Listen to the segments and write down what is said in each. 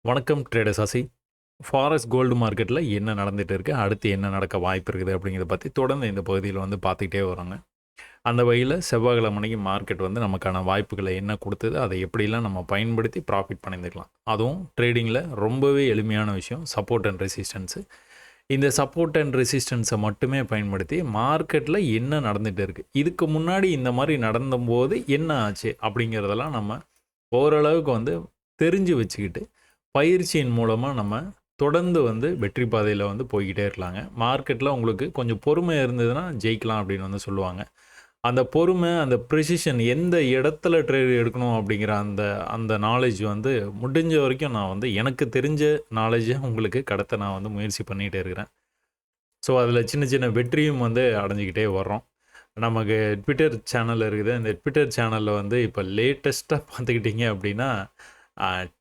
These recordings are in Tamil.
வணக்கம் ட்ரேடர்ஸ் ஆசி. ஃபாரஸ்ட் கோல்டு மார்க்கெட்டில் என்ன நடந்துட்டு இருக்குது, அடுத்து என்ன நடக்க வாய்ப்பு இருக்குது அப்படிங்கிறத பற்றி தொடர்ந்து இந்த பகுதியில் வந்து பார்த்துக்கிட்டே வரோங்க. அந்த வகையில் செவ்வாய்க்கிழமைக்கு மார்க்கெட் வந்து நமக்கான வாய்ப்புகளை என்ன கொடுத்தது, அதை எப்படிலாம் நம்ம பயன்படுத்தி ப்ராஃபிட் பண்ணியிருந்துக்கலாம். அதுவும் ட்ரேடிங்கில் ரொம்பவே எளிமையான விஷயம் சப்போர்ட் அண்ட் ரெசிஸ்டன்ஸு. இந்த சப்போர்ட் அண்ட் ரெசிஸ்டன்ஸை மட்டுமே பயன்படுத்தி மார்க்கெட்டில் என்ன நடந்துகிட்டு இருக்குது, இதுக்கு முன்னாடி இந்த மாதிரி நடந்தபோது என்ன ஆச்சு அப்படிங்கிறதெல்லாம் நம்ம ஓரளவுக்கு வந்து தெரிஞ்சு வச்சுக்கிட்டு பயிற்சியின் மூலமாக நம்ம தொடர்ந்து வந்து வெற்றி பாதையில் வந்து போய்கிட்டே இருக்கலாங்க. மார்க்கெட்டில் உங்களுக்கு கொஞ்சம் பொறுமை இருந்ததுன்னா ஜெயிக்கலாம் அப்படின்னு வந்து சொல்லுவாங்க. அந்த பொறுமை, அந்த ப்ரிசிஷன் எந்த இடத்துல ட்ரேட் எடுக்கணும் அப்படிங்கிற அந்த அந்த நாலேஜ் வந்து முடிஞ்ச வரைக்கும் நான் வந்து எனக்கு தெரிஞ்ச நாலேஜை உங்களுக்கு கடத்த நான் வந்து முயற்சி பண்ணிகிட்டே இருக்கிறேன். ஸோ அதில் சின்ன சின்ன வெற்றியும் வந்து அடைஞ்சிக்கிட்டே வர்றோம். நமக்கு ட்விட்டர் சேனல் இருக்குது. அந்த ட்விட்டர் சேனலில் வந்து இப்போ லேட்டஸ்ட்டாக பார்த்துக்கிட்டிங்க அப்படின்னா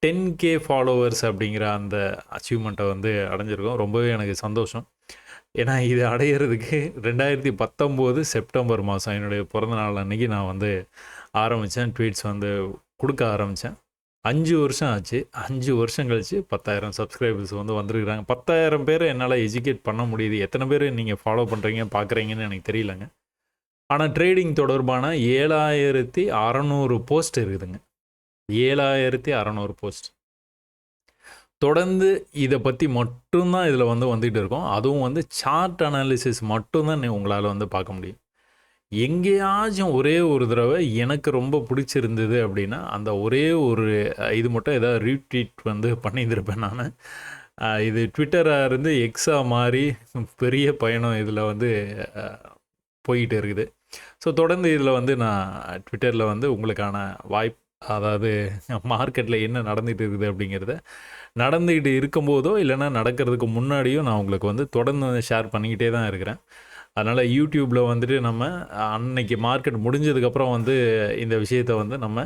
10K ஃபாலோவர்ஸ் அப்படிங்கிற அந்த அச்சீவ்மெண்ட்டை வந்து அடைஞ்சிருக்கோம். ரொம்பவே எனக்கு சந்தோஷம். ஏன்னா இது அடையிறதுக்கு 2019 செப்டம்பர் மாதம் என்னுடைய பிறந்தநாள் அன்றைக்கி நான் வந்து ஆரம்பித்தேன். ட்வீட்ஸ் வந்து கொடுக்க ஆரம்பித்தேன். 5 வருஷம் ஆச்சு. 5 வருஷம் கழித்து 10,000 சப்ஸ்கிரைபர்ஸ் வந்து வந்திருக்கிறாங்க. 10,000 பேரை என்னால் எஜுகேட் பண்ண முடியுது. எத்தனை பேர் நீங்கள் ஃபாலோ பண்ணுறீங்க, பார்க்குறீங்கன்னு எனக்கு தெரியலங்க. ஆனால் ட்ரேடிங் தொடர்பான 7,600 போஸ்ட் இருக்குதுங்க. 7,600 போஸ்ட். தொடர்ந்து இதை பற்றி மட்டும்தான் இதில் வந்து வந்துகிட்டு இருக்கோம். அதுவும் வந்து சார்ட் அனாலிசிஸ் மட்டும்தான் உங்களால் வந்து பார்க்க முடியும். எங்கேயாச்சும் ஒரே ஒரு தடவை எனக்கு ரொம்ப பிடிச்சிருந்தது அப்படின்னா அந்த ஒரே ஒரு இது மட்டும் ஏதாவது ரீட்வீட் வந்து பண்ணியிருந்திருப்பேன் நான். இது ட்விட்டராக இருந்து எக்ஸாக மாறி பெரிய பயணம் இதில் வந்து போய்கிட்டு இருக்குது. ஸோ தொடர்ந்து இதில் வந்து நான் ட்விட்டரில் வந்து உங்களுக்கான வாய்ப்பு, அதாவது மார்க்கெட்டில் என்ன நடந்துகிட்டு இருக்குது அப்படிங்கிறத நடந்துக்கிட்டு இருக்கும்போதோ இல்லைன்னா நடக்கிறதுக்கு முன்னாடியோ நான் உங்களுக்கு வந்து தொடர்ந்து வந்து ஷேர் பண்ணிக்கிட்டே தான் இருக்கிறேன். அதனால் யூடியூப்பில் வந்துட்டு நம்ம அன்னைக்கு மார்க்கெட் முடிஞ்சதுக்கப்புறம் வந்து இந்த விஷயத்தை வந்து நம்ம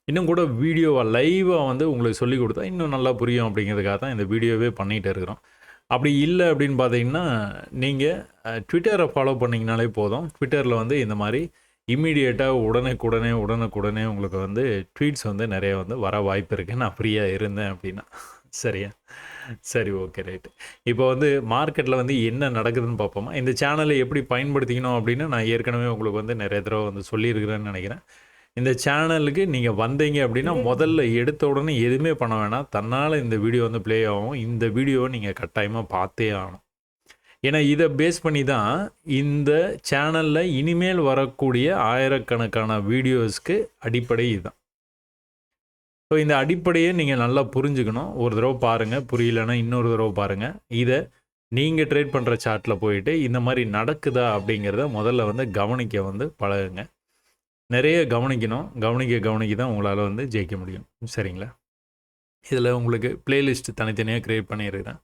இன்னும் கூட வீடியோவாக லைவாக வந்து உங்களுக்கு சொல்லிக் கொடுத்தா இன்னும் நல்லா புரியும் அப்படிங்கிறதுக்காக தான் இந்த வீடியோவே பண்ணிகிட்டு இருக்கிறோம். அப்படி இல்லை அப்படின்னு பார்த்தீங்கன்னா நீங்கள் ட்விட்டரை ஃபாலோ பண்ணிங்கனாலே போதும். ட்விட்டரில் வந்து இந்த மாதிரி இம்மீடியட்டாக உடனுக்குடனே உங்களுக்கு வந்து ட்வீட்ஸ் வந்து நிறைய வந்து வர வாய்ப்பு இருக்குது, நான் ஃப்ரீயாக இருந்தேன் அப்படின்னா. சரியா? சரி, ஓகே, ரைட்டு. இப்போ வந்து மார்க்கெட்டில் வந்து என்ன நடக்குதுன்னு பார்ப்போமா? இந்த சேனலை எப்படி பயன்படுத்திக்கணும் அப்படின்னு நான் ஏற்கனவே உங்களுக்கு வந்து நிறைய தடவை வந்து சொல்லியிருக்கிறேன்னு நினைக்கிறேன். இந்த சேனலுக்கு நீங்கள் வந்தீங்க அப்படின்னா முதல்ல எடுத்த உடனே எதுவுமே பண்ண வேணாம். தன்னால் இந்த வீடியோ வந்து ப்ளே ஆகும். இந்த வீடியோவை நீங்கள் கட்டாயமாக பார்த்தே ஆகணும். ஏன்னா இதை பேஸ் பண்ணி தான் இந்த சேனலில் இனிமேல் வரக்கூடிய ஆயிரக்கணக்கான வீடியோஸ்க்கு அடிப்படை இதுதான். ஸோ இந்த அடிப்படையை நீங்கள் நல்லா புரிஞ்சுக்கணும். ஒரு தடவை பாருங்கள், புரியலன்னா இன்னொரு தடவை பாருங்கள். இதை நீங்கள் ட்ரேட் பண்ணுற சார்ட்டில் போயிட்டு இந்த மாதிரி நடக்குதா அப்படிங்கிறத முதல்ல வந்து கவனிக்க வந்து பழகுங்க. நிறைய கவனிக்கணும். கவனிக்க தான் உங்களால் வந்து ஜெயிக்க முடியும். சரிங்களா? இதில் உங்களுக்கு பிளேலிஸ்ட் தனித்தனியாக க்ரியேட் பண்ணியிருக்கிறேன்.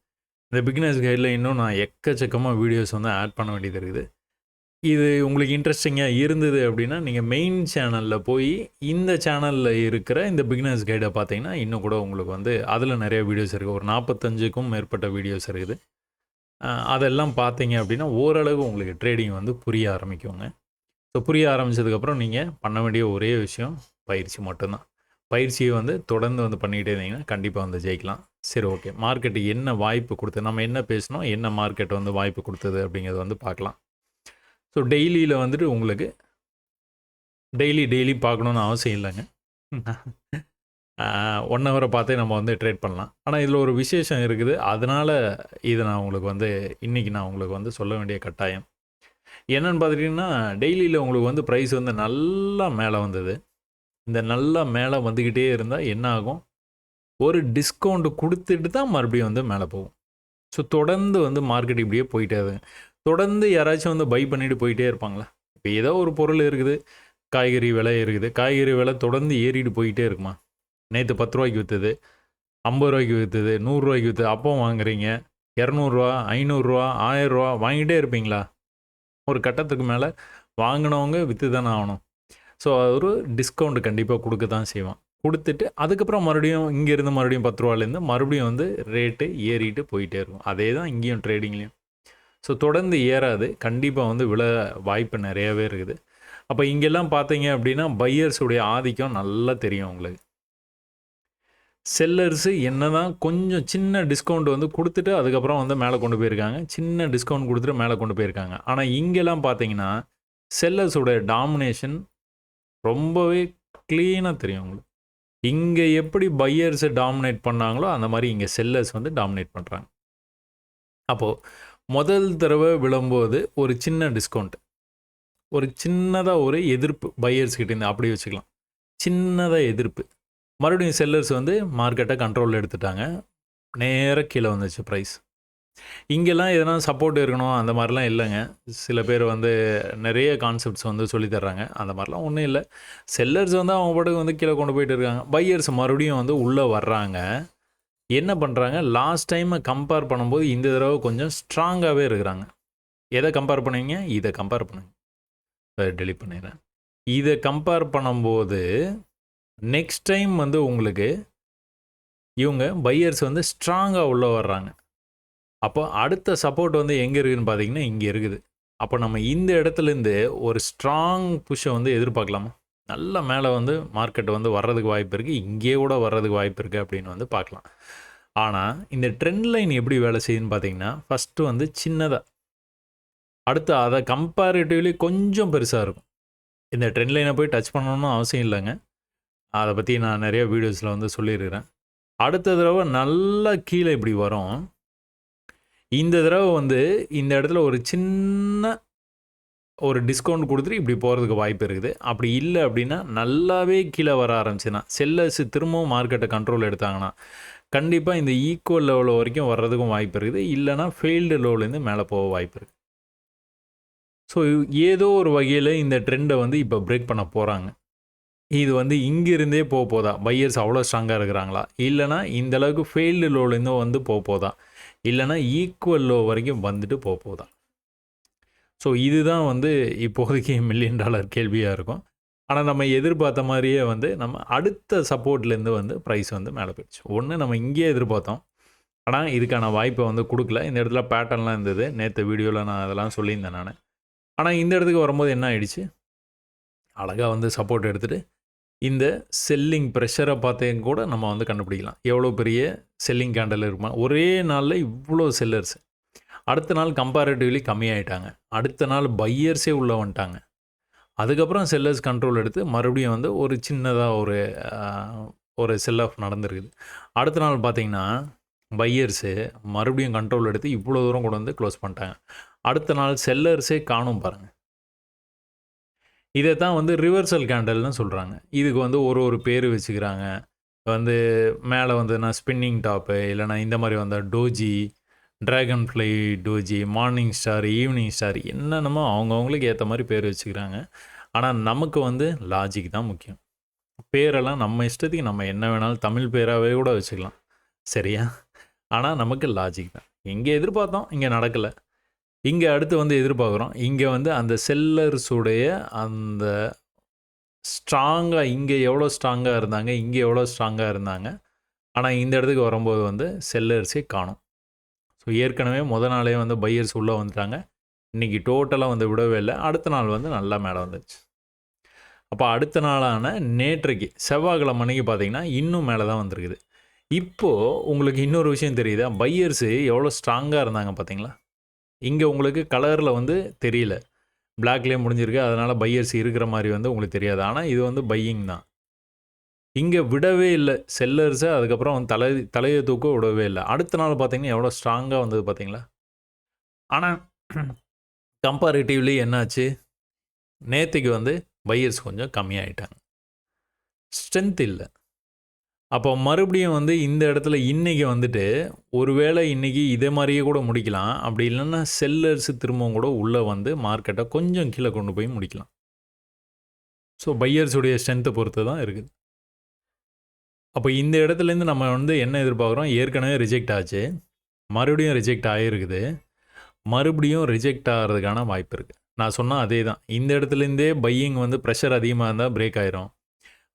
இந்த பிகினர்ஸ் கைடில் இன்னும் நான் எக்கச்சக்கமாக வீடியோஸ் வந்து ஆட் பண்ண வேண்டியது இருக்குது. இது உங்களுக்கு இன்ட்ரெஸ்டிங்காக இருந்தது அப்படின்னா நீங்கள் மெயின் சேனலில் போய் இந்த சேனலில் இருக்கிற இந்த பிகினர்ஸ் கைடை பார்த்தீங்கன்னா இன்னும் கூட உங்களுக்கு வந்து அதில் நிறைய வீடியோஸ் இருக்குது. ஒரு 45க்கும் மேற்பட்ட வீடியோஸ் இருக்குது. அதெல்லாம் பார்த்தீங்க அப்படின்னா ஓரளவு உங்களுக்கு ட்ரேடிங் வந்து புரிய ஆரம்பிக்குங்க. ஸோ புரிய ஆரம்பித்ததுக்கப்புறம் நீங்கள் பண்ண வேண்டிய ஒரே விஷயம் பயிற்சி மட்டும்தான். பயிற்சியை வந்து தொடர்ந்து வந்து பண்ணிக்கிட்டே இருந்தீங்கன்னா கண்டிப்பாக வந்து ஜெயிக்கலாம். சரி, ஓகே. மார்க்கெட்டு என்ன வாய்ப்பு கொடுத்தது, நம்ம என்ன பேசணும், என்ன மார்க்கெட் வந்து வாய்ப்பு கொடுத்தது அப்படிங்கிறத வந்து பார்க்கலாம். ஸோ டெய்லியில் வந்துட்டு உங்களுக்கு டெய்லி பார்க்கணுன்னு அவசியம் இல்லைங்க. 1 ஹவரை பார்த்தே நம்ம வந்து ட்ரேட் பண்ணலாம். ஆனால் இதில் ஒரு விசேஷம் இருக்குது. அதனால் இதை நான் உங்களுக்கு வந்து இன்றைக்கி நான் உங்களுக்கு வந்து சொல்ல வேண்டிய கட்டாயம் என்னென்னு பார்த்துட்டிங்கன்னா, டெய்லியில் உங்களுக்கு வந்து ப்ரைஸ் வந்து நல்லா மேலே வந்தது. இந்த நல்லா மேலே வந்துக்கிட்டே இருந்தால் என்ன ஆகும், ஒரு டிஸ்கவுண்ட் கொடுத்துட்டு தான் மறுபடியும் வந்து மேலே போகும். ஸோ தொடர்ந்து வந்து மார்க்கெட் இப்படியே போயிட்டே இருக்குங்க. தொடர்ந்து யாராச்சும் வந்து பை பண்ணிவிட்டு போயிட்டே இருப்பாங்களா? இப்போ ஏதோ ஒரு பொருள் இருக்குது, காய்கறி விலை இருக்குது, காய்கறி விலை தொடர்ந்து ஏறிட்டு போயிட்டே இருக்குமா? நேற்று 10 ரூபாய்க்கு விற்றுது, 50 ரூபாய்க்கு விற்றுது, 100 ரூபாய்க்கு விற்றுது. அப்போ வாங்குறீங்க 200, 500, 1000 வாங்கிட்டே இருப்பீங்களா? ஒரு கட்டத்துக்கு மேலே வாங்கினவங்க விற்று தானே ஆகணும். ஸோ ஒரு டிஸ்கவுண்ட் கண்டிப்பாக கொடுக்க தான் செய்வான். கொடுத்துட்டு அதுக்கப்புறம் மறுபடியும் இங்கேருந்து மறுபடியும் 10 ரூபாலேருந்து மறுபடியும் வந்து ரேட்டு ஏறிட்டு போயிட்டே இருக்கும். அதே தான் இங்கேயும் ட்ரேடிங்லேயும். ஸோ தொடர்ந்து ஏறாது. கண்டிப்பாக வந்து விழ வாய்ப்பு நிறையாவே இருக்குது. அப்போ இங்கெல்லாம் பார்த்தீங்க அப்படின்னா பையர்ஸுடைய ஆதிக்கம் நல்லா தெரியும் உங்களுக்கு. செல்லர்ஸு என்னதான் கொஞ்சம் சின்ன டிஸ்கவுண்ட் வந்து குடுத்துட்டு, அதுக்கப்புறம் வந்து மேல கொண்டு போயிருக்காங்க. சின்ன டிஸ்கவுண்ட் குடுத்துட்டு மேல கொண்டு போயிருக்காங்க. ஆனா, இங்கலாம் பார்த்தீங்கன்னா, செல்லர்ஸோட டாமினேஷன் ரொம்பவே கிளீனா தெரியும் உங்களுக்கு. இங்க எப்படி பையர்ஸ டாமினேட் பண்ணாங்களோ, அந்த மாரி இங்க செல்லர்ஸ் வந்து டாமினேட் பண்றாங்க. அப்போ முதல் தடவ விழும்போது ஒரு சின்ன டிஸ்கவுண்ட். ஒரு சின்னதா ஒரு எதிர்ப்பு பையர்ஸ் கிட்டேருந்து அப்படி வச்சுக்கலாம். சின்னதா எதிர்ப்பு. மறுபடியும் செல்லர்ஸ் வந்து மார்க்கெட்ட கண்ட்ரோல்ல எடுத்துட்டாங்க. நேரா கீழ வந்துச்சு பிரைஸ். இங்கெல்லாம் எதனா சப்போர்ட் இருக்கணும் அந்த மாரிலாம் இல்லங்க. சில பேர் வந்து நெறைய கான்செப்ட்ஸ் வந்து சொல்லி தர்றாங்க. அந்த மாரிலாம் ஒண்ணும் இல்ல. செல்லர்ஸ் வந்து அவங்க பாட்டுக்கு வந்து கீழ கொண்டு போயிட்டு இருக்காங்க. பையர்ஸ் மறுபடியும் வந்து உள்ள வர்றாங்க. என்ன பண்றாங்க, லாஸ்ட் டைம கம்பேர் பண்ணும்போது இந்த தடவ கொஞ்சம் ஸ்ட்ராங்காவே இருக்கிறாங்க. எத கம்பேர் பண்ணுவீங்க? இத கம்பேர் பண்ணுங்க. டெலீட் பண்ணிடுறேன். இத கம்பேர் பண்ணும்போது, நெக்ஸ்ட் டைம் வந்து உங்களுக்கு இவங்க பையர்ஸ் வந்து ஸ்ட்ராங்கா உள்ள வர்றாங்க. அப்போ அடுத்த சப்போர்ட் வந்து எங்க இருக்குதுன்னு பார்த்தீங்கன்னா, இங்க இருக்குது. அப்போ நம்ம இந்த இடத்துலேருந்து ஒரு ஸ்ட்ராங் புஷ்ஷ வந்து எதிர்பார்க்கலாமா? நல்லா மேல வந்து மார்க்கெட் வந்து வர்றதுக்கு வாய்ப்பு இருக்கு. இங்கேயே கூட வர்றதுக்கு வாய்ப்பு இருக்கு அப்படின்னு வந்து பார்க்கலாம். ஆனா, இந்த ட்ரெண்ட் லைன் எப்படி வேலை செய்யுதுன்னு பார்த்தீங்கன்னா, ஃபர்ஸ்ட்டு வந்து சின்னதா, அடுத்து அத கம்பேரிட்டிவ்லி கொஞ்சம் பெருசா இருக்கும். இந்த ட்ரெண்ட் லைன போய் டச் பண்ணணும்னு அவசியம் இல்லங்க. அத பத்தி நான் நெறைய வீடியோஸ்ல வந்து சொல்லியிருக்கிறேன். அடுத்த தடவ நல்லா கீழ இப்படி வரும். இந்த தடவ வந்து இந்த இடத்துல ஒரு சின்ன ஒரு டிஸ்கவுண்ட் குடுத்துட்டு இப்படி போறதுக்கு வாய்ப்பு இருக்குது. அப்படி இல்ல அப்படின்னா, நல்லாவே கீழ வர ஆரம்பிச்சுதுன்னா, செல்லர்ஸ் திரும்பவும் மார்க்கெட்ட கண்ட்ரோல் எடுத்தாங்கன்னா, கண்டிப்பா இந்த ஈக்குவல் லெவல் வரைக்கும் வர்றதுக்கும் வாய்ப்பு இருக்குது. இல்லன்னா ஃபெயில்டு லோலேருந்து மேல போக வாய்ப்பு இருக்கு. ஸோ ஏதோ ஒரு வகையில இந்த ட்ரெண்ட வந்து இப்ப பிரேக் பண்ண போறாங்க. இது வந்து இங்கிருந்தே போதா? பையர்ஸ் அவ்வளோ ஸ்ட்ராங்கா இருக்கிறாங்களா? இல்லன்னா இந்த அளவுக்கு ஃபெயில்டு லோலேருந்து வந்து போதா? இல்லன்னா ஈக்குவல் லோ வரைக்கும் வந்துட்டு போதா? ஸோ இதுதான் வந்து இப்போதைக்கு மில்லியன் டாலர் கேள்வியா இருக்கும். ஆனா நம்ம எதிர்பார்த்த மாரியே வந்து நம்ம அடுத்த சப்போர்ட்லேருந்து வந்து பிரைஸ் வந்து மேல போயிடுச்சு. ஒண்ணு நம்ம இங்கேயே எதிர்பார்த்தோம். ஆனா இதுக்கான வாய்ப்ப வந்து குடுக்கல. இந்த இடத்துல பேட்டர்ன்லாம் இருந்தது. நேத்து வீடியோல நான் அதெல்லாம் சொல்லியிருந்தேன் நானு. ஆனா இந்த இடத்துக்கு வரும்போது என்ன ஆயிடுச்சு? அழகா வந்து சப்போர்ட் எடுத்துட்டு இந்த செல்லிங் பிரஷர பார்த்தேன் கூட நம்ம வந்து கண்டுபிடிக்கலாம். எவ்வளோ பெரிய செல்லிங் கேண்டில் இருக்குமா? ஒரே நாள்ல இவ்ளோ செல்லர்ஸ். அடுத்த நாள் கம்பேரிட்டிவ்லி கம்மியாயிட்டாங்க. அடுத்த நாள் பையர்ஸே உள்ள வந்துட்டாங்க. அதுக்கப்புறம் செல்லர்ஸ் கண்ட்ரோல் எடுத்து மறுபடியும் வந்து ஒரு சின்னதா அ ஒரு செல் ஆஃப் நடந்திருக்குது. அடுத்த நாள் பார்த்தீங்கன்னா, பையர்ஸு மறுபடியும் கண்ட்ரோல் எடுத்து இவ்ளோ தூரம் கொண்டு வந்து குளோஸ் பண்ணிட்டாங்க. அடுத்த நாள் செல்லர்ஸே காணோம் பாருங்க. இத தான் வந்து ரிவர்சல் கேண்டல்னு சொல்றாங்க. இதுக்கு வந்து ஒரு பேரு வச்சுக்கிறாங்க. வந்து மேல வந்துனா ஸ்பின்னிங் டாப்பு, இல்லன்னா இந்த மாரி வந்தா doji, dragon fly doji, morning star, evening star என்னென்னமோ அவங்கவங்களுக்கு ஏத்த மாரி பேர் வச்சுக்கிறாங்க. ஆனா நமக்கு வந்து லாஜிக் தான் முக்கியம். பேரெல்லாம் நம்ம இஷ்டத்துக்கு நம்ம என்ன வேணாலும் தமிழ் பேராவே கூட வச்சுக்கலாம். சரியா? ஆனா நமக்கு லாஜிக் தான். இங்க எதிர்பார்த்தோம், இங்க நடக்கல. இங்க அடுத்து வந்து எதிர்பார்க்குறோம். இங்க வந்து அந்த செல்லர்ஸுடைய அந்த ஸ்ட்ராங்கா இங்க எவ்வளோ ஸ்ட்ராங்கா இருந்தாங்க, இங்க எவ்வளோ ஸ்ட்ராங்கா இருந்தாங்க. ஆனா இந்த இடத்துக்கு வரும்போது வந்து செல்லர்ஸே காணோம். ஸோ ஏற்கனவே நாளே வந்து பையர்ஸ் உள்ள வந்துட்டாங்க. இன்னைக்கு டோட்டலா வந்து விடவே இல்ல. அடுத்த நாள் வந்து நல்லா மேல வந்துருச்சு. அப்ப அடுத்த நாளான நேற்றைக்கு செவ்வாய்க்கிழமை அன்னைக்கு பார்த்தீங்கன்னா, இன்னும் மேல தான் வந்திருக்குது. இப்போ உங்களுக்கு இன்னொரு விஷயம் தெரியுதா? பையர்ஸ் எவ்வளோ ஸ்ட்ராங்கா இருந்தாங்க பார்த்தீங்களா? இங்க உங்களுக்கு கலர்ல வந்து தெரியல. பிளாக்லயே முடிஞ்சிருக்கு. அதனால பையர்ஸ் இருக்கிற மாரி வந்து உங்களுக்கு தெரியாது. ஆனா இது வந்து பையிங் தான். இங்க விடவே இல்ல. செல்லர்ஸ அதுக்கப்புறம் வந்து தலைய தூக்க விடவே இல்ல. அடுத்த நாள் பார்த்தீங்கன்னா, எவ்வளோ ஸ்ட்ராங்கா வந்தது பார்த்தீங்களா? ஆனா கம்பேரிட்டிவ்லி என்னாச்சு? நேத்தைக்கு வந்து பையர்ஸ் கொஞ்சம் கம்மியாயிட்டாங்க. ஸ்ட்ரென்த் இல்ல. அப்போ மறுபடியும் வந்து இந்த இடத்துல இன்னைக்கு வந்துட்டு, ஒருவேளை இன்னைக்கு இதே மாரியே கூட முடிக்கலாம். அப்படி இல்லன்னா செல்லர்ஸ் திரும்பவும் கூட உள்ள வந்து மார்க்கெட்ட கொஞ்சம் கீழ கொண்டு போய் முடிக்கலாம். ஸோ பையர்ஸ் உடைய ஸ்ட்ரென்த்த பொறுத்து தான் இருக்குது. அப்போ இந்த இடத்துலேருந்து நம்ம வந்து என்ன எதிர்பார்க்குறோம்? ஏற்கனவே ரிஜெக்ட் ஆச்சு. மறுபடியும் ரிஜெக்ட் ஆயிருக்குது. மறுபடியும் ரிஜெக்ட் ஆகுறதுக்கான வாய்ப்பு இருக்கு. நான் சொன்ன அதே தான். இந்த இடத்துலேருந்தே பையிங் வந்து பிரஷர் அதிகமா இருந்தா பிரேக் ஆயிரும்.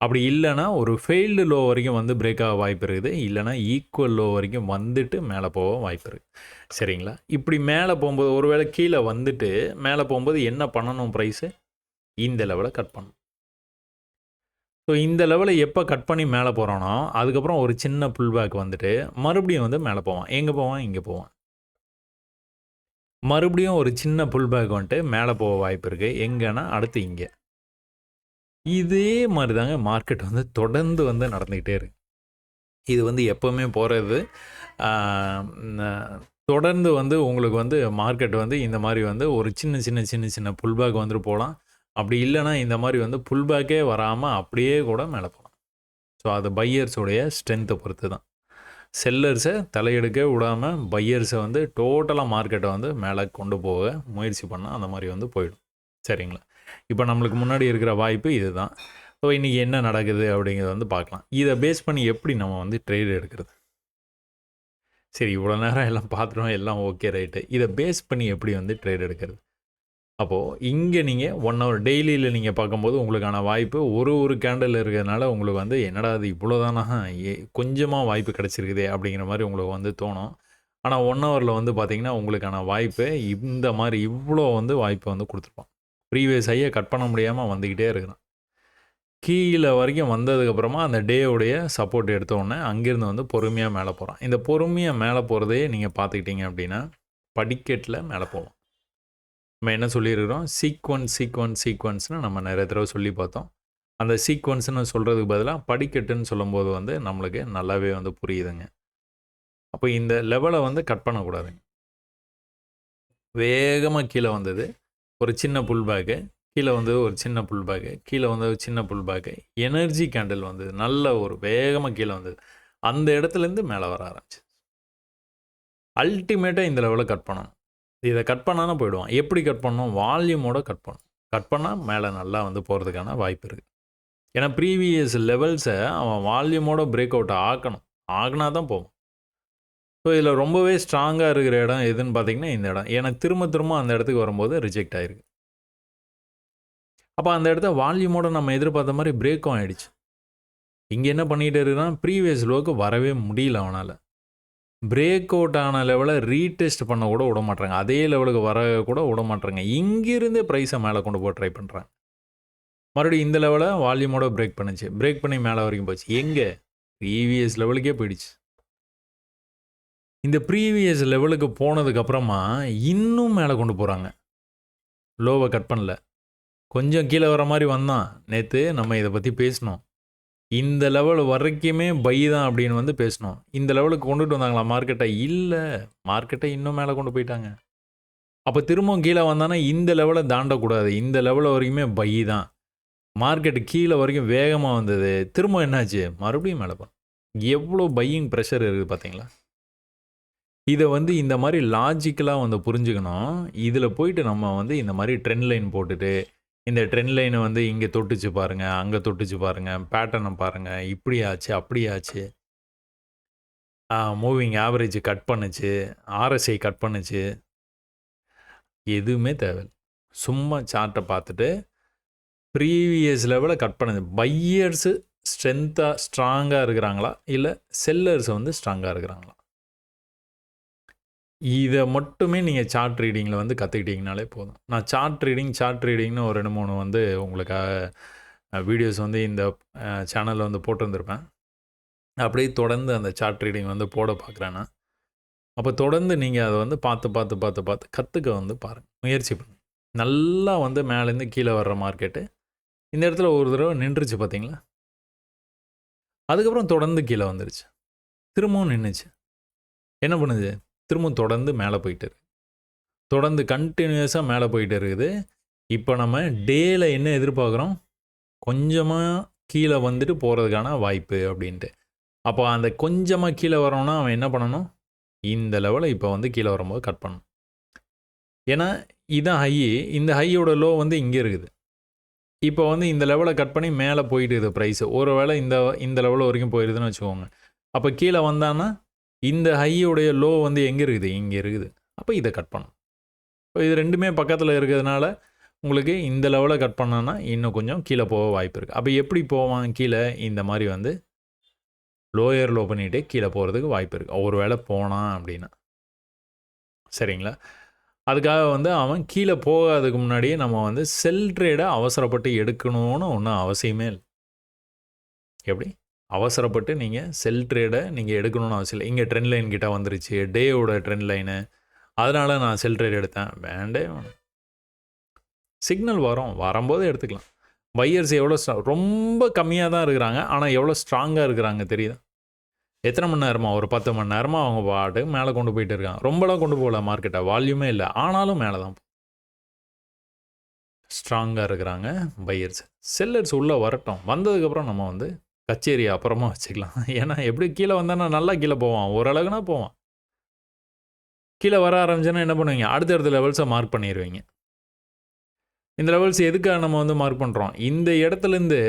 அப்படி இல்லன்னா, ஒரு ஃபெயில்டு லோ வரைக்கும் வந்து பிரேக் ஆக வாய்ப்பு இருக்குது. இல்லன்னா, ஈக்குவல் லோ வரைக்கும் வந்துட்டு மேல போக வாய்ப்பு இருக்கு. சரிங்களா? இப்படி மேல போம்போது ஒருவேளை கீழ வந்துட்டு, மேல போம்போது என்ன பண்ணணும் பிரைஸு? இந்த லெவல கட் பண்ணணும். ஸோ இந்த லெவலை எப்போ கட் பண்ணி மேலே போகிறானோ அதுக்கப்புறம் ஒரு சின்ன புல் பேக் வந்துட்டு மறுபடியும் வந்து மேலே போவான். எங்கே போவான்? இங்கே போவான். மறுபடியும் ஒரு சின்ன புல் பேக் வந்துட்டு மேலே போக வாய்ப்பு இருக்குது. எங்கன்னா அடுத்து இங்கே. இதே மாதிரி தாங்க மார்க்கெட் வந்து தொடர்ந்து வந்து நடந்துக்கிட்டே இருக்கு. இது வந்து எப்போவுமே போகிறது தொடர்ந்து வந்து உங்களுக்கு வந்து மார்க்கெட் வந்து இந்த மாதிரி வந்து ஒரு சின்ன சின்ன சின்ன சின்ன புல் பேக் வந்துட்டு போகலாம். அப்படி இல்லைன்னா இந்த மாதிரி வந்து புல் பேக்கே வராமல் அப்படியே கூட மேலே போகலாம். ஸோ அது பையர்ஸோடைய ஸ்ட்ரென்த்தை பொறுத்து தான். செல்லர்ஸை தலையெடுக்க விடாமல் பையர்ஸை வந்து டோட்டலாக மார்க்கெட்டை வந்து மேலே கொண்டு போக முயற்சி பண்ணால் அந்த மாதிரி வந்து போயிடும். சரிங்களா? இப்போ நம்மளுக்கு முன்னாடி இருக்கிற வாய்ப்பு இதுதான். ஸோ இன்றைக்கி என்ன நடக்குது அப்படிங்கிறத வந்து பார்க்கலாம். இதை பேஸ் பண்ணி எப்படி நம்ம வந்து ட்ரேட் எடுக்கிறது? சரி, இவ்வளோ நேரம் எல்லாம் பார்த்துட்டோம், எல்லாம் ஓகே ரைட்டு. இதை பேஸ் பண்ணி எப்படி வந்து ட்ரேட் எடுக்கிறது? அப்போது இங்கே நீங்கள் 1 ஹவர் டெய்லியில் நீங்கள் பார்க்கும்போது உங்களுக்கான வாய்ப்பு ஒரு கேண்டில் இருக்கிறதுனால உங்களுக்கு வந்து என்னடா அது இவ்வளோ தானா, கொஞ்சமாக வாய்ப்பு கிடச்சிருக்குதே அப்படிங்கிற மாதிரி உங்களுக்கு வந்து தோணும். ஆனால் 1 ஹவரில் வந்து பார்த்திங்கன்னா உங்களுக்கான வாய்ப்பு இந்த மாதிரி இவ்வளோ வந்து வாய்ப்பை வந்து கொடுத்துருப்பான். ப்ரீவியஸ் ஹையை கட் பண்ண முடியாமல் வந்துக்கிட்டே இருக்கிறான். கீழே வரைக்கும் வந்ததுக்கப்புறமா அந்த டேவுடைய சப்போர்ட் எடுத்தோடனே அங்கேருந்து வந்து பொறுமையாக மேலே போகிறான். இந்த பொறுமையாக மேலே போகிறதே நீங்கள் பார்த்துக்கிட்டிங்க அப்படின்னா படிக்கட்டில் மேலே போவோம். நம்ம என்ன சொல்லியிருக்கிறோம்? சீக்வன்ஸ்னு நம்ம நிறைய தடவை சொல்லி பார்த்தோம். அந்த சீக்வன்ஸ்னு சொல்கிறதுக்கு பதிலாக படிக்கட்டுன்னு சொல்லும்போது வந்து நம்மளுக்கு நல்லாவே வந்து புரியுதுங்க. அப்போ இந்த லெவலை வந்து கட் பண்ணக்கூடாதுங்க. வேகமாக கீழே வந்தது ஒரு சின்ன புல் பேக்கு, கீழே வந்து ஒரு சின்ன புல் பேக்கு, கீழே வந்து ஒரு சின்ன புல் பேக்கு, எனர்ஜி கேண்டில் வந்தது, நல்ல ஒரு வேகமாக கீழே வந்தது. அந்த இடத்துலேருந்து மேலே வர ஆரம்பிச்சு. அல்டிமேட்டாக இந்த லெவலை கட் பண்ணணும். இதை கட் பண்ணாலும் போயிடுவான். எப்படி கட் பண்ணணும்? வால்யூமோட கட் பண்ணணும். கட் பண்ணால் மேலே நல்லா வந்து போகிறதுக்கான வாய்ப்பு இருக்குது. ஏன்னா ப்ரீவியஸ் லெவல்ஸை அவன் வால்யூமோட பிரேக் அவுட் ஆக்கணும். ஆகினா தான் போவான். ஸோ இதில் ரொம்பவே ஸ்ட்ராங்காக இருக்கிற இடம் எதுன்னு பார்த்தீங்கன்னா இந்த இடம். ஏன்னா திரும்ப திரும்ப அந்த இடத்துக்கு வரும்போது ரிஜெக்ட் ஆகிருக்கு. அப்போ அந்த இடத்த வால்யூமோட நம்ம எதிர்பார்த்த மாதிரி பிரேக்கும் ஆகிடுச்சு. இங்கே என்ன பண்ணிகிட்டு இருக்கிறான்? ப்ரீவியஸ் லோவுக்கு வரவே முடியல அவனால். பிரேக் அவுட் ஆன லெவலை ரீடெஸ்ட் பண்ண கூட விட மாட்டாங்க. அதே லெவலுக்கு வர கூட விட மாட்டாங்க. இங்கிருந்தே ப்ரைஸை மேலே கொண்டு போய் ட்ரை பண்ணுறாங்க. மறுபடியும் இந்த லெவலை வால்யூமோட பிரேக் பண்ணுச்சு. பிரேக் பண்ணி மேலே வரைக்கும் போச்சு. எங்கே? ப்ரீவியஸ் லெவலுக்கே போயிடுச்சு. இந்த ப்ரீவியஸ் லெவலுக்கு போனதுக்கப்புறமா இன்னும் மேலே கொண்டு போகிறாங்க. லோவை கட் பண்ணல. கொஞ்சம் கீழே வர மாதிரி வந்தான். நேற்று நம்ம இதை பற்றி பேசினோம். இந்த லெவல் வரைக்குமே பை தான் அப்படின்னு வந்து பேசணும். இந்த லெவலுக்கு கொண்டுட்டு வந்தாங்களா மார்க்கெட்டை? இல்லை, மார்க்கெட்டை இன்னும் மேலே கொண்டு போயிட்டாங்க. அப்போ திரும்பவும் கீழே வந்தானா இந்த லெவலை தாண்டக்கூடாது. இந்த லெவலில் வரைக்குமே பை தான். மார்க்கெட்டு கீழே வரைக்கும் வேகமாக வந்தது. திரும்ப என்னாச்சு? மறுபடியும் மேலே போகும். எவ்வளோ பையிங் ப்ரெஷர் இருக்குது பார்த்தீங்களா? இதை வந்து இந்த மாதிரி லாஜிக்கலாக வந்து புரிஞ்சுக்கணும். இதில் போயிட்டு நம்ம வந்து இந்த மாதிரி ட்ரெண்ட் லைன் போட்டுட்டு இந்த ட்ரெண்ட் லைனை வந்து இங்கே தொட்டுச்சு பாருங்கள், அங்கே தொட்டுச்சு பாருங்கள், பேட்டர்னை பாருங்கள், இப்படி ஆச்சு அப்படி ஆச்சு, மூவிங் ஆவரேஜ் கட் பண்ணுச்சு, ஆர்எஸ்ஐ கட் பண்ணுச்சு, எதுவுமே தேவையில்லை. சும்மா சார்ட்டை பார்த்துட்டு ப்ரீவியஸ் லெவலை கட் பண்ணுது. பையர்ஸு ஸ்ட்ராங்காக இருக்கிறாங்களா, இல்லை செல்லர்ஸ் வந்து ஸ்ட்ராங்காக இருக்கிறாங்களா, இதை மட்டுமே நீங்கள் சார்ட் ரீடிங்கில் வந்து கற்றுக்கிட்டிங்கனாலே போதும். நான் சார்ட் ரீடிங்னு ஒரு 2-3 வந்து உங்களுக்காக வீடியோஸ் வந்து இந்த சேனலில் வந்து போட்டிருந்துருப்பேன். அப்படியே தொடர்ந்து அந்த சார்ட் ரீடிங் வந்து போட பார்க்குறேன்னா, அப்போ தொடர்ந்து நீங்கள் அதை வந்து பார்த்து கற்றுக்க வந்து பாருங்கள், முயற்சி பண்ணுங்கள். நல்லா வந்து மேலேருந்து கீழே வர்ற மார்க்கெட்டு இந்த இடத்துல ஒரு தடவை நின்றுச்சு பார்த்தீங்களா? அதுக்கப்புறம் தொடர்ந்து கீழே வந்துருச்சு. திரும்பவும் நின்றுச்சு. என்ன பண்ணுது? திரும்பவும் தொடர்ந்து மேலே போயிட்டு இருக்கு. தொடர்ந்து கண்டினியூஸாக மேலே போயிட்டு இருக்குது. இப்போ நம்ம டேயில் என்ன எதிர்பார்க்குறோம்? கொஞ்சமாக கீழே வந்துட்டு போகிறதுக்கான வாய்ப்பு அப்படின்ட்டு. அப்போ அந்த கொஞ்சமாக கீழே வரோன்னா அவன் என்ன பண்ணணும்? இந்த லெவலை இப்போ வந்து கீழே வரும்போது கட் பண்ணணும். ஏன்னா இதான் ஹை. இந்த ஹையோட லோ வந்து இங்கே இருக்குது. இப்போ வந்து இந்த லெவலை கட் பண்ணி மேலே போயிட்டு இருக்குது ப்ரைஸு. ஒரு வேளை இந்த லெவல் வரைக்கும் போயிடுதுன்னு வச்சுக்கோங்க. அப்போ கீழே வந்தான்னா இந்த ஹையோடைய லோ வந்து எங்கே இருக்குது? இங்கே இருக்குது. அப்போ இதை கட் பண்ணணும். இப்போ இது ரெண்டுமே பக்கத்தில் இருக்கிறதுனால உங்களுக்கு இந்த லெவலை கட் பண்ணான்னா இன்னும் கொஞ்சம் கீழே போக வாய்ப்பு இருக்குது. அப்போ எப்படி போவான் கீழே? இந்த மாதிரி வந்து லோயர் லோ பண்ணிகிட்டே கீழே போகிறதுக்கு வாய்ப்பு இருக்குது. ஒரு வேளை போனான் அப்படின்னா, சரிங்களா? அதுக்காக வந்து அவன் கீழே போகாததுக்கு முன்னாடியே நம்ம வந்து செல் ட்ரேடை அவசரப்பட்டு எடுக்கணும்னு ஒன்றும் அவசியமே இல்லை. எப்படி அவசரப்பட்டு நீங்கள் செல் ட்ரேடை நீங்கள் எடுக்கணும்னு அவசியம் இல்லை. இங்கே ட்ரெண்ட் லைன் கிட்ட வந்துருச்சு, டேவோட ட்ரெண்ட் லைனு, அதனால நான் செல் ட்ரேட் எடுத்தேன். வேண்டே வேணும். சிக்னல் வரும், வரும்போது எடுத்துக்கலாம். பையர்ஸ் எவ்வளோ ரொம்ப கம்மியாக தான் இருக்கிறாங்க, ஆனால் எவ்வளோ ஸ்ட்ராங்காக இருக்கிறாங்க தெரியுதா? எத்தனை மணி நேரமா? ஒரு 10 மணி நேரமாக அவங்க பாட்டு மேலே கொண்டு போயிட்டு இருக்காங்க. ரொம்பலாம் கொண்டு போகல மார்க்கெட்டை, வால்யூமே இல்லை, ஆனாலும் மேலே தான் ஸ்ட்ராங்காக இருக்கிறாங்க பையர்ஸ். செல்லர்ஸ் உள்ளே வரட்டும், வந்ததுக்கப்புறம் நம்ம வந்து கச்சேரி அப்புறமா வச்சுக்கலாம். ஏன்னா எப்படி கீழே வந்தானா நல்லா கீழே போவான், ஓரளவுனா போவான். கீழே வர ஆரம்பிச்சோன்னா என்ன பண்ணுவீங்க? அடுத்தடுத்த லெவல்ஸை மார்க் பண்ணிடுவீங்க. இந்த லெவல்ஸ் எதுக்காக நம்ம வந்து மார்க் பண்ணுறோம்? இந்த இடத்துலேருந்து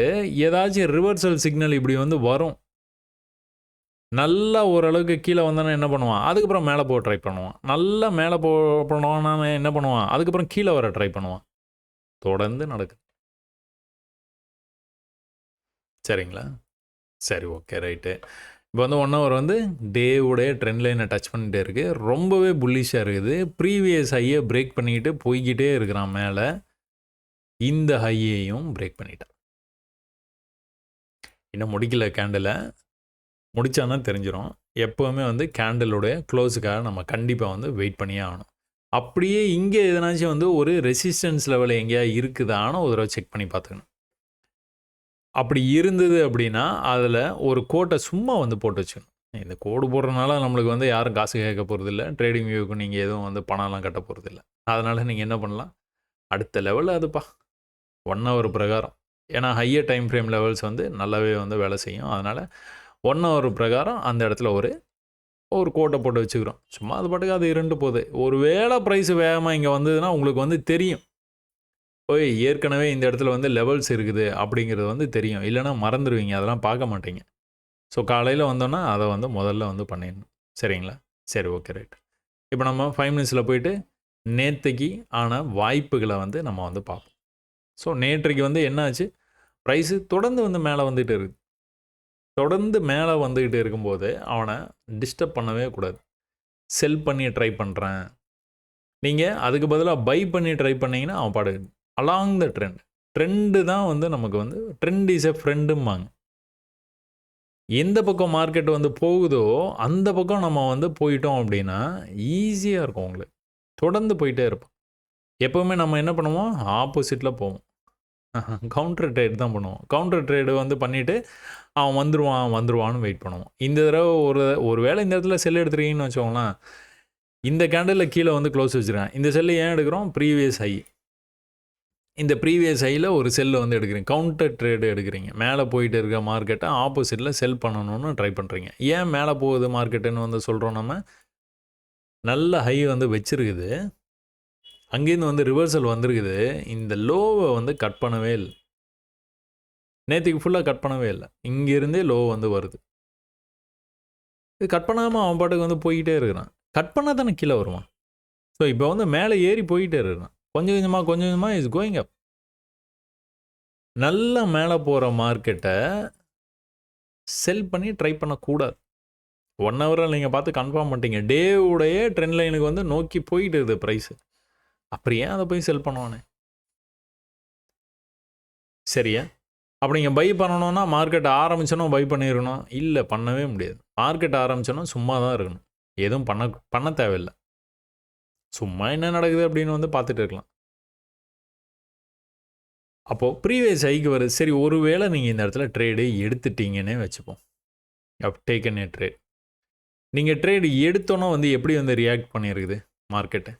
ஏதாச்சும் ரிவர்சல் சிக்னல் இப்படி வந்து வரும். நல்லா ஓரளவுக்கு கீழே வந்தானே என்ன பண்ணுவான்? அதுக்கப்புறம் மேலே போக ட்ரை பண்ணுவான். நல்லா மேலே போனோன்னா என்ன பண்ணுவான்? அதுக்கப்புறம் கீழே வர ட்ரை பண்ணுவான். தொடர்ந்து நடக்குது. சரிங்களா? சரி, ஓகே, ரைட்டு. இப்போ வந்து 1 ஹவர் வந்து டேவுடைய ட்ரெண்ட் லைனை டச் பண்ணிகிட்டே இருக்குது. ரொம்பவே புல்லிஷாக இருக்குது. ப்ரீவியஸ் ஹையை பிரேக் பண்ணிக்கிட்டு போய்கிட்டே இருக்கிறான் மேலே. இந்த ஹையையும் பிரேக் பண்ணிட்டான். இன்னும் முடிக்கல கேண்டிலை. முடித்தானா தெரிஞ்சிடும். எப்போவுமே வந்து கேண்டிலுடைய க்ளோஸுக்காக நம்ம கண்டிப்பாக வந்து வெயிட் பண்ணியே ஆகணும். அப்படியே இங்கே எதனாச்சும் வந்து ஒரு ரெசிஸ்டன்ஸ் லெவல் எங்கேயா இருக்குதான்னு ஒரு தடவை செக் பண்ணி பார்த்துக்கணும். அப்படி இருந்தது அப்படின்னா அதில் ஒரு கோட்டை சும்மா வந்து போட்டு வச்சுக்கணும். இந்த கோடு போடுறதுனால நம்மளுக்கு வந்து யாரும் காசு கேட்க போகிறதில்ல. ட்ரேடிங் வியூக்கு நீங்கள் எதுவும் வந்து பணம்லாம் கட்ட போகிறதில்ல. அதனால் நீங்கள் என்ன பண்ணலாம்? அடுத்த லெவலில் அதுப்பா 1 ஹவர் பிரகாரம். ஏன்னா ஹையர் டைம் ஃப்ரேம் லெவல்ஸ் வந்து நல்லாவே வந்து வேலை செய்யும். அதனால் 1 ஹவர் பிரகாரம் அந்த இடத்துல ஒரு கோட்டை போட்டு வச்சுக்கிறோம். சும்மா அது பாட்டுக்கு அது இருண்டு போகுது. ஒரு வேளை ப்ரைஸ் வேகமாக இங்கே வந்ததுன்னா உங்களுக்கு வந்து தெரியும். போய் ஏற்கனவே இந்த இடத்துல வந்து லெவல்ஸ் இருக்குது அப்படிங்கிறது வந்து தெரியும். இல்லைனா மறந்துடுவீங்க, அதெல்லாம் பார்க்க மாட்டீங்க. ஸோ காலையில் வந்தோன்னா அதை வந்து முதல்ல வந்து பண்ணிடணும். சரிங்களா? சரி, ஓகே, ரைட். இப்போ நம்ம 5 மினிட்ஸில் போயிட்டு நேற்றைக்கு ஆன வாய்ப்புகளை வந்து நம்ம வந்து பார்ப்போம். ஸோ நேற்றைக்கு வந்து என்ன ஆச்சு? ப்ரைஸு தொடர்ந்து வந்து மேலே வந்துகிட்டு இருக்குது. தொடர்ந்து மேலே வந்துக்கிட்டு இருக்கும்போது அவனை டிஸ்டர்ப் பண்ணவே கூடாது. செல் பண்ணி ட்ரை பண்ணுறேன். நீங்கள் அதுக்கு பதிலாக பை பண்ணி ட்ரை பண்ணிங்கன்னா அவன் பாடு அலாங் த ட்ரெண்ட். ட்ரெண்டு தான் வந்து நமக்கு வந்து ட்ரெண்ட் இஸ் எ ஃப்ரெண்டும்பாங்க. எந்த பக்கம் மார்க்கெட் வந்து போகுதோ அந்த பக்கம் நம்ம வந்து போயிட்டோம் அப்படின்னா ஈஸியாக இருக்கும் உங்களுக்கு. தொடர்ந்து போயிட்டே இருப்போம். எப்போவுமே நம்ம என்ன பண்ணுவோம்? ஆப்போசிட்டில் போவோம். கவுண்டர் ட்ரேட் தான் பண்ணுவோம். கவுண்டர் ட்ரேடு வந்து பண்ணிவிட்டு அவன் வந்துருவான்னு வெயிட் பண்ணுவோம். இந்த தடவை ஒரு வேளை இந்த இடத்துல செல் எடுத்துருக்கீங்கன்னு வச்சுக்கோங்களேன், இந்த கேண்டலில் கீழே வந்து க்ளோஸ் வச்சுருக்கேன். இந்த செல்லு ஏன் எடுக்கிறோம்? Previous high. இந்த ப்ரீவியஸ் ஹையில் ஒரு செல்லு வந்து எடுக்கிறீங்க. கவுண்டர் ட்ரேடு எடுக்கிறீங்க. மேலே போயிட்டு இருக்க மார்க்கெட்டை ஆப்போசிட்டில் செல் பண்ணணும்னு ட்ரை பண்ணுறீங்க. ஏன் மேலே போகுது மார்க்கெட்டுன்னு வந்து சொல்கிறோம் நம்ம? நல்ல ஹை வந்து வச்சுருக்குது. அங்கேருந்து வந்து ரிவர்சல் வந்திருக்குது. இந்த லோவை வந்து கட் பண்ணவே இல்லை. நேற்றுக்கு ஃபுல்லாக கட் பண்ணவே இல்லை. இங்கேருந்தே லோ வந்து வருது. இது கட் பண்ணாமல் அவன் பாட்டுக்கு வந்து போய்கிட்டே இருக்கிறான். கட் பண்ணால் தானே கீழே வருவான். ஸோ இப்போ வந்து மேலே ஏறி போய்கிட்டே இருக்கிறான். கொஞ்சம் கொஞ்சமாக இஸ் கோயிங் அப். நல்லா மேலே போகிற மார்க்கெட்டை செல் பண்ணி ட்ரை பண்ணக்கூடாது. 1 ஹவரில் நீங்கள் பார்த்து கன்ஃபார்ம் பண்ணிட்டீங்க. டேவுடைய ட்ரெண்ட் லைனுக்கு வந்து நோக்கி போயிட்டு இருக்குது ப்ரைஸு. அப்புறம் ஏன் அதை போய் செல் பண்ணுவானே? சரியா? அப்படி நீங்கள் பை பண்ணணுன்னா மார்க்கெட் ஆரம்பிச்சோன்னா பை பண்ணிடணும். இல்லை, பண்ணவே முடியாது. மார்க்கெட் ஆரம்பிச்சோன்னா சும்மா தான் இருக்கணும். எதுவும் பண்ண தேவையில்லை. சும்மா என்ன நடக்குது அப்படின்னு வந்து பார்த்துட்டு இருக்கலாம். அப்போது ப்ரீவியஸ் ஹைக்கு வருது. சரி, ஒரு வேளை நீங்கள் இந்த இடத்துல ட்ரேடு எடுத்துட்டீங்கன்னே வச்சுப்போம். டேக்கன் ஏ ட்ரேட். நீங்கள் ட்ரேடு எடுத்தோன்னா வந்து எப்படி வந்து ரியாக்ட் பண்ணியிருக்குது மார்க்கெட்டு?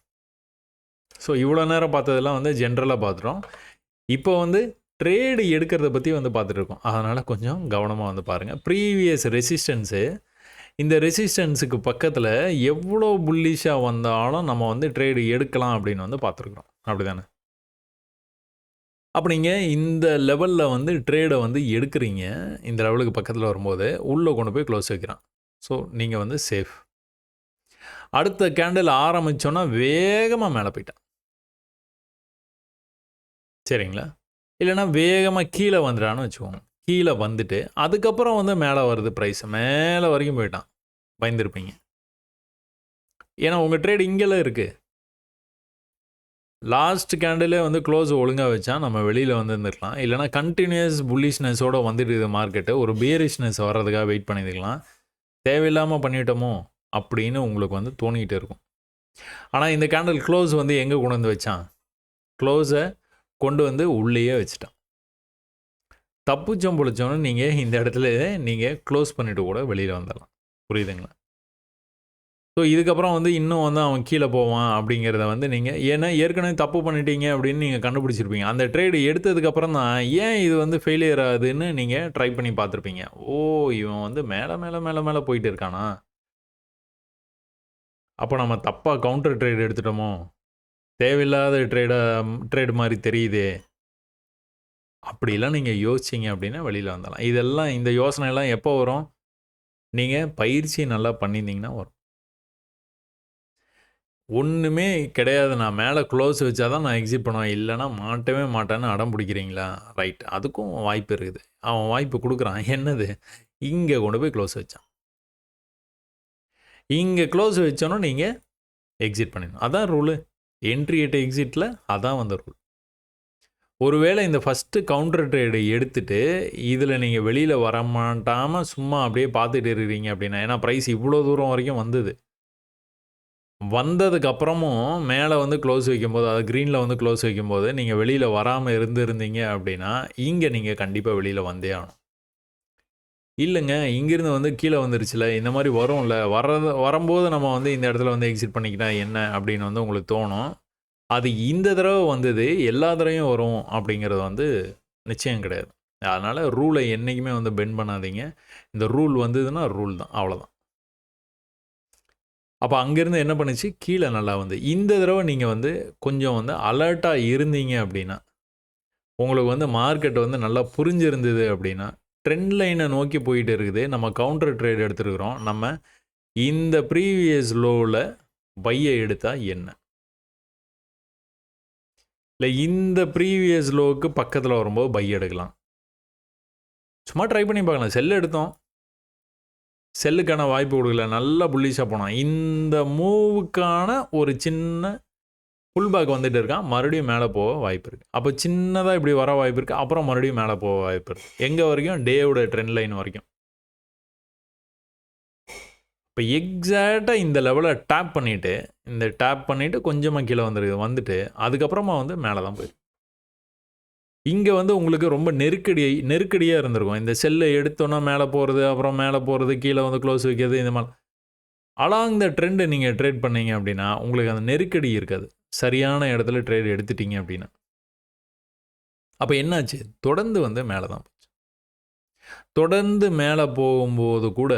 ஸோ இவ்வளோ நேரம் பார்த்ததெல்லாம் வந்து ஜென்ரலாக பார்த்துட்டோம். இப்போ வந்து ட்ரேடு எடுக்கிறத பற்றி வந்து பார்த்துட்ருக்கோம். அதனால் கொஞ்சம் கவனமாக வந்து பாருங்கள். ப்ரீவியஸ் ரெசிஸ்டன்ஸு, இந்த ரெசிஸ்டன்ஸுக்கு பக்கத்தில் எவ்வளோ புல்லிஷாக வந்தாலும் நம்ம வந்து ட்ரேடு எடுக்கலாம் அப்படின்னு வந்து பார்த்துருக்குறோம். அப்படி தானே? அப்போ நீங்கள் இந்த லெவலில் வந்து ட்ரேடை வந்து எடுக்கிறீங்க. இந்த லெவலுக்கு பக்கத்தில் வரும்போது உள்ளே கொண்டு போய் க்ளோஸ் வைக்கிறான். ஸோ நீங்கள் வந்து சேஃப். அடுத்த கேண்டில் ஆரம்பித்தோன்னா வேகமாக மேலே போயிட்டான். சரிங்களா? இல்லைனா வேகமாக கீழே வந்துடான்னு வச்சுக்கோங்க. கீழே வந்துட்டு அதுக்கப்புறம் வந்து மேலே வருது ப்ரைஸ். மேலே வரைக்கும் போயிட்டான். பயந்துருப்பீங்க. ஏன்னா உங்கள் ட்ரேடு இங்கெல்லாம் இருக்குது. லாஸ்ட் கேண்டிலே வந்து க்ளோஸ் ஒழுங்கா வச்சா நம்ம வெளியில் வந்துருந்துருக்கலாம். இல்லைனா கன்டினியூஸ் புல்லிஷ்னஸோட வந்துட்டு இது மார்க்கெட்டு ஒரு பியரிஷ்னஸ் வர்றதுக்காக வெயிட் பண்ணியிருக்கலாம். தேவையில்லாமல் பண்ணிட்டோமோ அப்படின்னு உங்களுக்கு வந்து தோணிக்கிட்டே இருக்கும். ஆனால் இந்த கேண்டில் க்ளோஸ் வந்து எங்கே கொண்டு வந்து வச்சான்? க்ளோஸை கொண்டு வந்து உள்ளேயே வச்சுட்டான். தப்புச்சோம் பொழிச்சோன்னு நீங்கள் இந்த இடத்துல நீங்கள் க்ளோஸ் பண்ணிவிட்டு கூட வெளியில் வந்துடலாம். புரியுதுங்களா? ஸோ இதுக்கப்புறம் வந்து இன்னும் வந்து அவன் கீழே போவான் அப்படிங்கிறத வந்து நீங்கள் ஏன்னா ஏற்கனவே தப்பு பண்ணிட்டீங்க அப்படின்னு நீங்கள் கண்டுபிடிச்சிருப்பீங்க. அந்த ட்ரேடு எடுத்ததுக்கப்புறம் தான் ஏன் இது வந்து ஃபெயிலியர் ஆகுதுன்னு நீங்கள் ட்ரை பண்ணி பார்த்துருப்பீங்க. ஓ! இவன் வந்து மேலே மேலே மேலே மேலே போயிட்டு இருக்கானா? அப்போ நம்ம தப்பாக கவுண்டர் ட்ரேட் எடுத்துட்டோமோ? தேவையில்லாத ட்ரேடு மாதிரி தெரியுதே. அப்படிலாம் நீங்கள் யோசிச்சிங்க அப்படின்னா வெளியில் வந்துடலாம். இதெல்லாம் இந்த யோசனைலாம் எப்போ வரும்? நீங்கள் பயிற்சி நல்லா பண்ணியிருந்தீங்கன்னா வரும். ஒன்றுமே கிடையாது. நான் மேலே க்ளோஸ் வச்சா தான் நான் எக்ஸிட் பண்ணுவேன். இல்லைனா மாட்டவே மாட்டேன்னு அடம் பிடிக்கிறீங்களா? ரைட். அதுக்கும் வாய்ப்பு இருக்குது. அவன் வாய்ப்பு குடுக்குறான். என்னது? இங்கே கொண்டு போய் க்ளோஸ் வச்சான். இங்கே க்ளோஸ் வச்சோன்னா நீங்கள் எக்ஸிட் பண்ணிடணும். அதான் ரூலு. என்ட்ரி அட் எக்ஸிட்டில் அதான் வந்த ரூல். ஒருவேளை இந்த ஃபஸ்ட்டு கவுண்டர் ட்ரேடு எடுத்துட்டு, இதில் நீங்கள் வெளியில் வரமாட்டாமல் சும்மா அப்படியே பார்த்துட்டு இருக்கிறீங்க அப்படின்னா, ஏன்னா ப்ரைஸ் இவ்வளோ தூரம் வரைக்கும் வந்தது. வந்ததுக்கப்புறமும் மேலே வந்து க்ளோஸ் வைக்கும்போது, அதாவது க்ரீனில் வந்து க்ளோஸ் வைக்கும்போது, நீங்கள் வெளியில் வராமல் இருந்திருந்தீங்க அப்படின்னா, இங்கே நீங்கள் கண்டிப்பாக வெளியில் வந்தே ஆகணும். இல்லைங்க, இங்கேருந்து வந்து கீழே வந்துருச்சுல, இந்த மாதிரி வரும்ல, வரும்போது நம்ம வந்து இந்த இடத்துல வந்து எக்ஸிட் பண்ணிக்கிட்டா என்ன அப்படின்னு வந்து உங்களுக்கு தோணும். அது இந்த தடவை வந்தது, எல்லா தடவையும் வரும் அப்படிங்கிறது வந்து நிச்சயம் கிடையாது. அதனால் ரூலை என்றைக்குமே வந்து பெண்ட் பண்ணாதீங்க. இந்த ரூல் வந்ததுன்னா ரூல் தான், அவ்வளோதான். அப்போ அங்கேருந்து என்ன பண்ணுச்சு? கீழே நல்லா வந்து இந்த தடவை நீங்கள் வந்து கொஞ்சம் வந்து அலர்ட்டாக இருந்தீங்க அப்படின்னா, உங்களுக்கு வந்து மார்க்கெட் வந்து நல்லா புரிஞ்சிருந்தது அப்படின்னா, ட்ரெண்ட் லைனை நோக்கி போயிட்டு இருக்குது. நம்ம கவுண்டர் ட்ரேட் எடுத்துருக்குறோம். நம்ம இந்த ப்ரீவியஸ் லோவில் பையை எடுத்தால் என்ன? இல்லை இந்த ப்ரீவியஸ் லோவுக்கு பக்கத்தில் வரும்போது பை எடுக்கலாம். சும்மா ட்ரை பண்ணி பார்க்கலாம். செல் எடுத்தோம். செல்லுக்கான வாய்ப்பு கொடுக்கல. நல்லா புல்லிஷாக போனான். இந்த மூவுக்கான ஒரு சின்ன புல்பேக் வந்துட்டு இருக்கான். மறுபடியும் மேலே போக வாய்ப்பு இருக்குது. அப்போ சின்னதாக இப்படி வர வாய்ப்பு இருக்குது. அப்புறம் மறுபடியும் மேலே போக வாய்ப்பு இருக்குது. எங்கே வரைக்கும்? டேவோட ட்ரெண்ட் லைன் வரைக்கும். இப்போ எக்ஸாக்டாக இந்த லெவலை டேப் பண்ணிவிட்டு கொஞ்சமாக கீழே வந்துட்டு அதுக்கப்புறமா வந்து மேலே தான் போயிருக்கு. இங்கே வந்து உங்களுக்கு ரொம்ப நெருக்கடியாக இருந்திருக்கும். இந்த செல்லை எடுத்தோன்னா மேலே போகிறது, அப்புறம் மேலே போகிறது, கீழே வந்து க்ளோஸ் வைக்கிறது, இந்த மாதிரி அலாங் த ட்ரெண்டை நீங்கள் ட்ரேட் பண்ணீங்க அப்படின்னா உங்களுக்கு அந்த நெருக்கடி இருக்காது. சரியான இடத்துல ட்ரேட் எடுத்துட்டீங்க அப்படின்னா. அப்போ என்னாச்சு? தொடர்ந்து வந்து மேலே தான் போச்சு. தொடர்ந்து மேலே போகும்போது கூட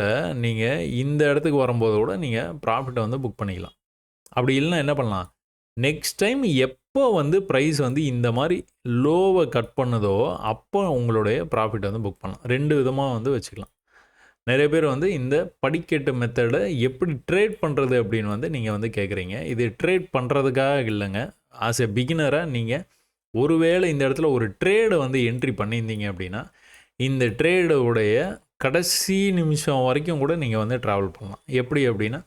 நீங்கள் இந்த இடத்துக்கு வரும்போது கூட நீங்கள் ப்ராஃபிட்டை வந்து புக் பண்ணிக்கலாம். அப்படி இல்லைன்னா என்ன பண்ணலாம்? நெக்ஸ்ட் டைம் எப்போ வந்து ப்ரைஸ் வந்து இந்த மாதிரி லோவை கட் பண்ணுதோ அப்போ உங்களுடைய ப்ராஃபிட் வந்து புக் பண்ணலாம். 2 விதமாக வந்து வச்சுக்கலாம். நிறைய பேர் வந்து இந்த படிக்கட்டு மெத்தடை எப்படி ட்ரேட் பண்ணுறது அப்படின்னு வந்து நீங்கள் வந்து கேட்குறீங்க. இது ட்ரேட் பண்ணுறதுக்காக இல்லைங்க. ஆஸ் எ பிகினராக நீங்கள் ஒருவேளை இந்த இடத்துல ஒரு ட்ரேடை வந்து என்ட்ரி பண்ணியிருந்தீங்க அப்படின்னா, இந்த ட்ரேடோடைய கடைசி நிமிஷம் வரைக்கும் கூட நீங்கள் வந்து ட்ராவல் பண்ணலாம். எப்படி அப்படின்னா,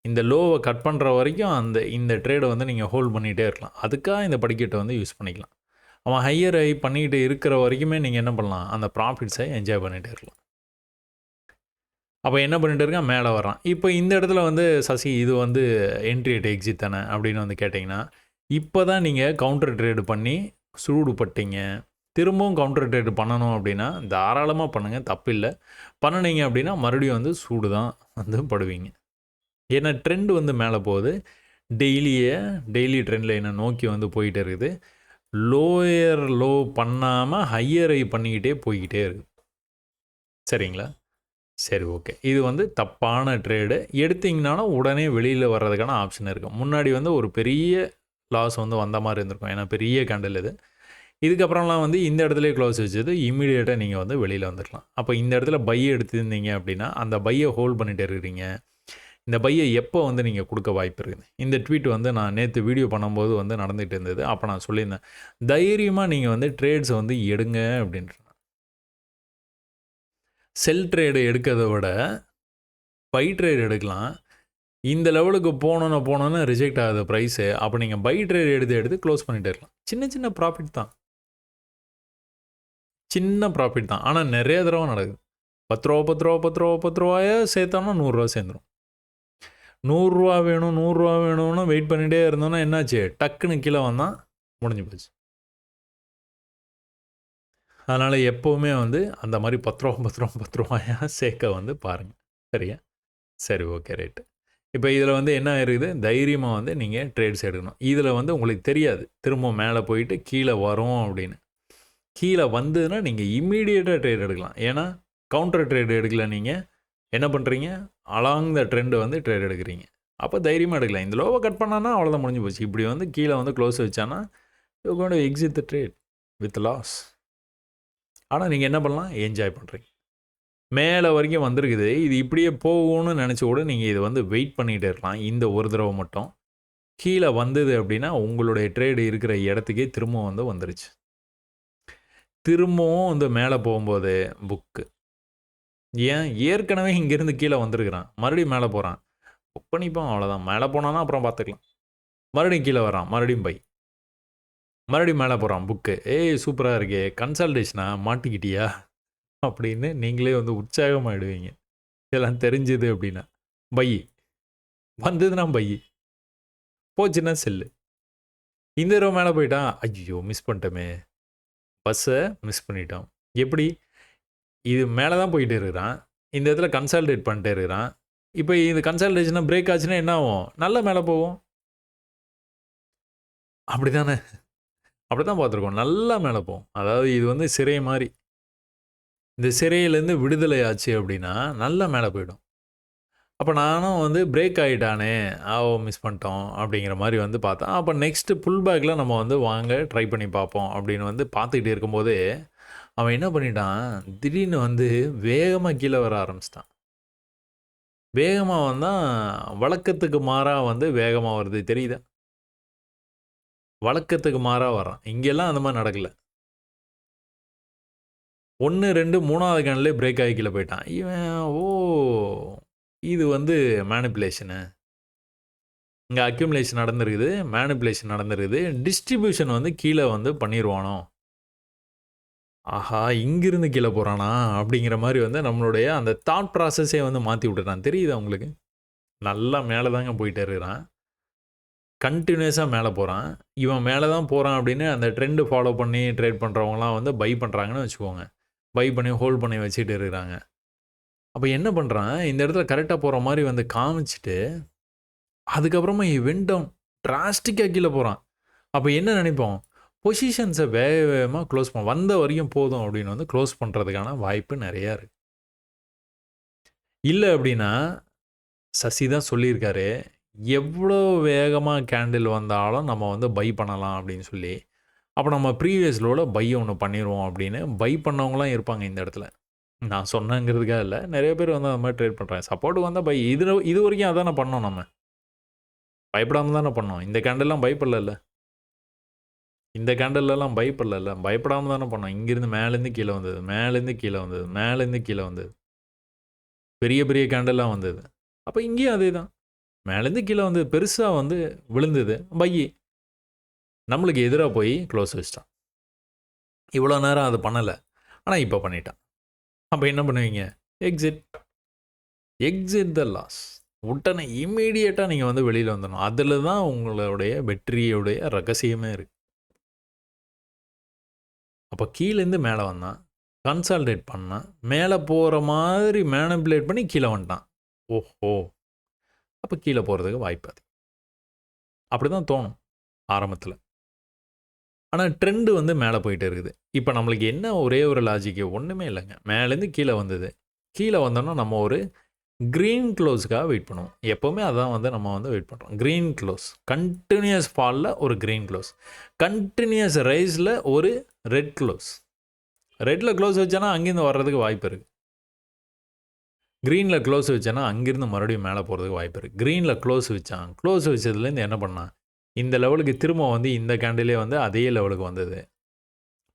இந்த லோவை கட் பண்ணுற வரைக்கும் இந்த ட்ரேடை வந்து நீங்கள் ஹோல்ட் பண்ணிகிட்டே இருக்கலாம். அதுக்காக இந்த படிக்கட்டை வந்து யூஸ் பண்ணிக்கலாம். அவன் ஹையர் ஹை பண்ணிக்கிட்டு இருக்கிற வரைக்குமே நீங்கள் என்ன பண்ணலாம்? அந்த ப்ராஃபிட்ஸை என்ஜாய் பண்ணிகிட்டே இருக்கலாம். அப்போ என்ன பண்ணிட்டு இருக்கான்? மேலே வரான். இப்போ இந்த இடத்துல வந்து சசி இது வந்து என்ட்ரி அட் எக்ஸிட் தானே அப்படின்னு வந்து கேட்டிங்கன்னா, இப்போ தான் நீங்கள் கவுண்டர் ட்ரேடு பண்ணி சூடு பட்டீங்க. திரும்பவும் கவுண்டர் ட்ரேடு பண்ணணும் அப்படின்னா தாராளமாக பண்ணுங்கள், தப்பில்லை. பண்ணினீங்க அப்படின்னா மறுபடியும் வந்து சூடு தான் வந்து படுவீங்க. ஏன்னா ட்ரெண்ட் வந்து மேலே போகுது. டெய்லி ட்ரெண்ட் லைனை நோக்கி வந்து போயிட்டே இருக்குது. லோயர் லோ பண்ணாமல் ஹையர் ஹை பண்ணிக்கிட்டே போய்கிட்டே இருக்குது. சரிங்களா? சரி, ஓகே. இது வந்து தப்பான ட்ரேடு. எடுத்தீங்கனாலும் உடனே வெளியில் வர்றதுக்கான ஆப்ஷன் இருக்குது. முன்னாடி வந்து ஒரு பெரிய லாஸ் வந்து வந்த மாதிரி இருந்திருக்கும். ஏன்னா பெரிய கேண்டில் இது. இதுக்கப்புறம்லாம் வந்து இந்த இடத்துலயே க்ளோஸ் வச்சது இம்மீடியட்டாக நீங்கள் வந்து வெளியில் வந்துடலாம். அப்போ இந்த இடத்துல பையை எடுத்திருந்தீங்க அப்படின்னா அந்த பையை ஹோல்ட் பண்ணிகிட்டு இருக்கிறீங்க. இந்த பையை எப்போ வந்து நீங்கள் கொடுக்க வாய்ப்பு இருக்குது? இந்த ட்வீட் வந்து நான் நேற்று வீடியோ பண்ணும்போது வந்து நடந்துகிட்டு இருந்தது. அப்போ நான் சொல்லியிருந்தேன், தைரியமாக நீங்கள் வந்து ட்ரேட்ஸை வந்து எடுங்க அப்படின்ட்டு. செல் ட்ரேடு எடுக்கிறத விட பை ட்ரேட் எடுக்கலாம். இந்த லெவலுக்கு போனோன்னு ரிஜெக்ட் ஆகுது ப்ரைஸு. அப்போ நீங்கள் பை ட்ரேட் எடுத்து க்ளோஸ் பண்ணிட்டே இருக்கலாம். சின்ன சின்ன ப்ராஃபிட் தான். சின்ன ப்ராஃபிட் தான். ஆனால் நிறைய தடவை நடக்குது. ரூ. 10 சேர்த்தோம்னா ரூ. 100 சேர்ந்துரும். ரூ. 100 வேணும், ரூ. 100 வேணும்னு வெயிட் பண்ணிகிட்டே இருந்தோம்னா என்னாச்சு? டக்குன்னு கீழே வந்தால் முடிஞ்சு போச்சு. அதனால் எப்போவுமே வந்து அந்த மாதிரி ரூ. 10 சேர்க்க வந்து பாருங்கள். சரியா? சரி, ஓகே, ரைட்டு. இப்போ இதில் வந்து என்ன இருக்குது? தைரியமாக வந்து நீங்கள் ட்ரேட்ஸ் எடுக்கணும். இதில் வந்து உங்களுக்கு தெரியாது திரும்ப மேலே போயிட்டு கீழே வரும் அப்படின்னு. கீழே வந்ததுன்னா நீங்கள் இம்மீடியட்டாக ட்ரேட் எடுக்கலாம். ஏன்னா கவுண்டர் ட்ரேட் எடுக்கல, நீங்கள் என்ன பண்ணுறீங்க? அலாங் த ட்ரெண்டு வந்து ட்ரேட் எடுக்கிறீங்க. அப்போ தைரியமாக எடுக்கலாம். இந்த லோவை கட் பண்ணான்னா அவ்வளோதான், முடிஞ்சு போச்சு. இப்படி வந்து கீழே வந்து க்ளோஸ் வச்சானா you going to exit the trade with loss. ஆனால் நீங்கள் என்ன பண்ணலாம்? என்ஜாய் பண்ணுறீங்க. மேலே வரைக்கும் வந்திருக்குது. இது இப்படியே போகும்னு நினச்சி கூட நீங்கள் இதை வந்து வெயிட் பண்ணிகிட்டே இருக்கலாம். இந்த ஒரு தடவை மட்டும் கீழே வந்தது அப்படின்னா உங்களுடைய ட்ரேடு இருக்கிற இடத்துக்கே திரும்பவும் வந்து வந்துருச்சு. திரும்பவும் வந்து மேலே போகும்போது புக்கு ஏன் ஏற்கனவே இங்கேருந்து கீழே வந்திருக்கிறான், மறுபடியும் மேலே போகிறான், புக் பண்ணிப்போம், அவ்வளோதான். மேலே போனான்னா அப்புறம் பார்த்துக்கலாம். மறுபடியும் கீழே வரான், மறுபடியும் பை, மறுபடியும் மேலே போகிறான், புக்கு. ஏய் சூப்பராக இருக்கே, கன்சல்டேஷனா மாட்டிக்கிட்டியா அப்படின்னு நீங்களே வந்து உற்சாகமாகிடுவீங்க. இதெல்லாம் தெரிஞ்சுது அப்படின்னா. பை வந்ததுன்னா பை, போச்சுன்னா செல்லு. இந்த தடவை மேலே போயிட்டான், ஐயோ மிஸ் பண்ணிட்டோமே, பஸ்ஸை மிஸ் பண்ணிட்டோம். எப்படி? இது மேலே தான் போயிட்டே இருக்கிறான், இந்த இடத்துல கன்சால்டேட் பண்ணிட்டே இருக்கிறான். இப்போ இது கன்சல்டேஷனாக பிரேக் ஆச்சுன்னா என்ன ஆகும்? நல்லா மேலே போகும். அப்படி தானே? அப்படி தான் பார்த்துருக்கோம். நல்லா மேலே போகும். அதாவது இது வந்து சிறை மாதிரி. இந்த சிறையிலேருந்து விடுதலை ஆச்சு அப்படின்னா நல்லா மேலே போயிடும். அப்போ நானும் வந்து பிரேக் ஆகிட்டானே, மிஸ் பண்ணிட்டோம் அப்படிங்கிற மாதிரி வந்து பார்த்தேன். அப்போ நெக்ஸ்ட்டு புல் பேக்கில் நம்ம வந்து வாங்க ட்ரை பண்ணி பார்ப்போம் அப்படின்னு வந்து பார்த்துக்கிட்டே இருக்கும்போது அவன் என்ன பண்ணிட்டான், திடீர்னு வந்து வேகமாக கீழே வர ஆரம்பிச்சிட்டான். வேகமாக வந்தால் வழக்கத்துக்கு மாறாக வந்து வேகமாக வருது, தெரியுதா? வழக்கத்துக்கு மாறாக வரான். இங்கெல்லாம் அந்த மாதிரி நடக்கலை. 1, 2, 3வது கேன்லேயே பிரேக் ஆகி கீழே போயிட்டான். இவன் இது வந்து மேனிப்புலேஷனு. இங்கே அக்யூமுலேஷன் நடந்திருக்குது, மேனிப்புலேஷன் நடந்திருக்குது, டிஸ்ட்ரிபியூஷன் வந்து கீழே வந்து பண்ணிடுவானோ. ஆஹா! இங்கிருந்து கீழே போகிறானா அப்படிங்கிற மாதிரி வந்து நம்மளுடைய அந்த தாட் ப்ராசஸே வந்து மாற்றி விட்டுட்டான். தெரியுதா உங்களுக்கு? நல்லா மேலே தாங்க போயிட்டே இருக்கிறான். கன்டினியூஸாக மேலே போகிறான். இவன் மேலே தான் போகிறான் அப்படின்னு அந்த ட்ரெண்டு ஃபாலோ பண்ணி ட்ரேட் பண்ணுறவங்களாம் வந்து பை பண்ணுறாங்கன்னு வச்சுக்கோங்க. பை பண்ணி ஹோல்ட் பண்ணி வச்சுட்டு இருக்கிறாங்க. அப்போ என்ன பண்ணுறான், இந்த இடத்துல கரெக்டாக போகிற மாதிரி வந்து காமிச்சிட்டு அதுக்கப்புறமா வென்ட் டவுன் டிராஸ்டிக்காக கீழே போகிறான். அப்போ என்ன நினைப்போம், பொசிஷன்ஸை வேக வேகமாக க்ளோஸ் பண்ண வந்த வரைக்கும் போதும் அப்படின்னு வந்து க்ளோஸ் பண்ணுறதுக்கான வாய்ப்பு நிறையா இருக்குது. இல்லை அப்படின்னா சசி தான் சொல்லியிருக்காரு, எவ்வளோ வேகமாக கேண்டில் வந்தாலும் நம்ம வந்து பை பண்ணலாம் அப்படின்னு சொல்லி. அப்போ நம்ம ப்ரீவியஸ் லோவில் பை ஒன்று பண்ணிடுவோம் அப்படின்னு பை பண்ணவங்களாம் இருப்பாங்க இந்த இடத்துல. நான் சொன்னேங்கிறதுக்காக இல்லை, நிறைய பேர் வந்து அந்த மாதிரி ட்ரேட் பண்ணுறாங்க. சப்போர்ட்டுக்கு வந்தால் பை, இது வரைக்கும் அதானே பண்ணோம், நம்ம பயப்படாமல் தானே பண்ணோம். இந்த கேண்டல்லாம் பயப்படல, இந்த கேண்டல்லாம் பயப்படல, பயப்படாமல் தானே பண்ணோம். இங்கேருந்து மேலேருந்து கீழே வந்தது, மேலேருந்து கீழே வந்தது, மேலேருந்து கீழே வந்தது, பெரிய பெரிய கேண்டல்லாம் வந்தது. அப்போ இங்கேயும் அதே தான், மேலேருந்து கீழே வந்து பெருசாக வந்து விழுந்தது, பை. நம்மளுக்கு எதிராக போய் க்ளோஸ் வச்சிட்டான். இவ்வளோ நேரம் அது பண்ணலை, ஆனால் இப்போ பண்ணிட்டான். அப்போ என்ன பண்ணுவீங்க? Exit the loss. உடனே இம்மீடியட்டாக நீங்கள் வந்து வெளியில் வந்துடணும். அதில் தான் உங்களுடைய வெற்றியுடைய ரகசியமே இருக்குது. அப்போ கீழேருந்து மேலே வந்தான், கன்சால்டேட் பண்ணான், மேலே போகிற மாதிரி மேனிப்புலேட் பண்ணி கீழே வந்துட்டான். ஓஹோ! அப்போ கீழே போகிறதுக்கு வாய்ப்பு அது. அப்படி தான் தோணும் ஆரம்பத்தில். ஆனால் ட்ரெண்டு வந்து மேலே போயிட்டே இருக்குது. இப்போ நம்மளுக்கு என்ன ஒரே ஒரு லாஜிக்கு, ஒன்றுமே இல்லைங்க. மேலேருந்து கீழே வந்தது. கீழே வந்தோன்னா நம்ம ஒரு க்ரீன் க்ளோஸுக்காக வெயிட் பண்ணுவோம். எப்போவுமே அதான் வந்து நம்ம வந்து வெயிட் பண்ணுறோம். க்ரீன் க்ளோஸ், கண்டினியூஸ் ஃபாலில் ஒரு க்ரீன் க்ளோஸ், கண்டினியூஸ் ரைஸில் ஒரு ரெட் க்ளோஸ். ரெட்டில் க்ளோஸ் வச்சோன்னா அங்கேருந்து வர்றதுக்கு வாய்ப்பு இருக்குது. க்ரீனில் க்ளோஸ் வச்சேன்னா அங்கேருந்து மறுபடியும் மேலே போகிறதுக்கு வாய்ப்பு இருக்குது. க்ரீனில் க்ளோஸ் வச்சான், க்ளோஸ் வச்சதுலேருந்து என்ன பண்ணான், இந்த லெவலுக்கு திரும்ப வந்து இந்த கேண்டிலே வந்து அதே லெவலுக்கு வந்தது.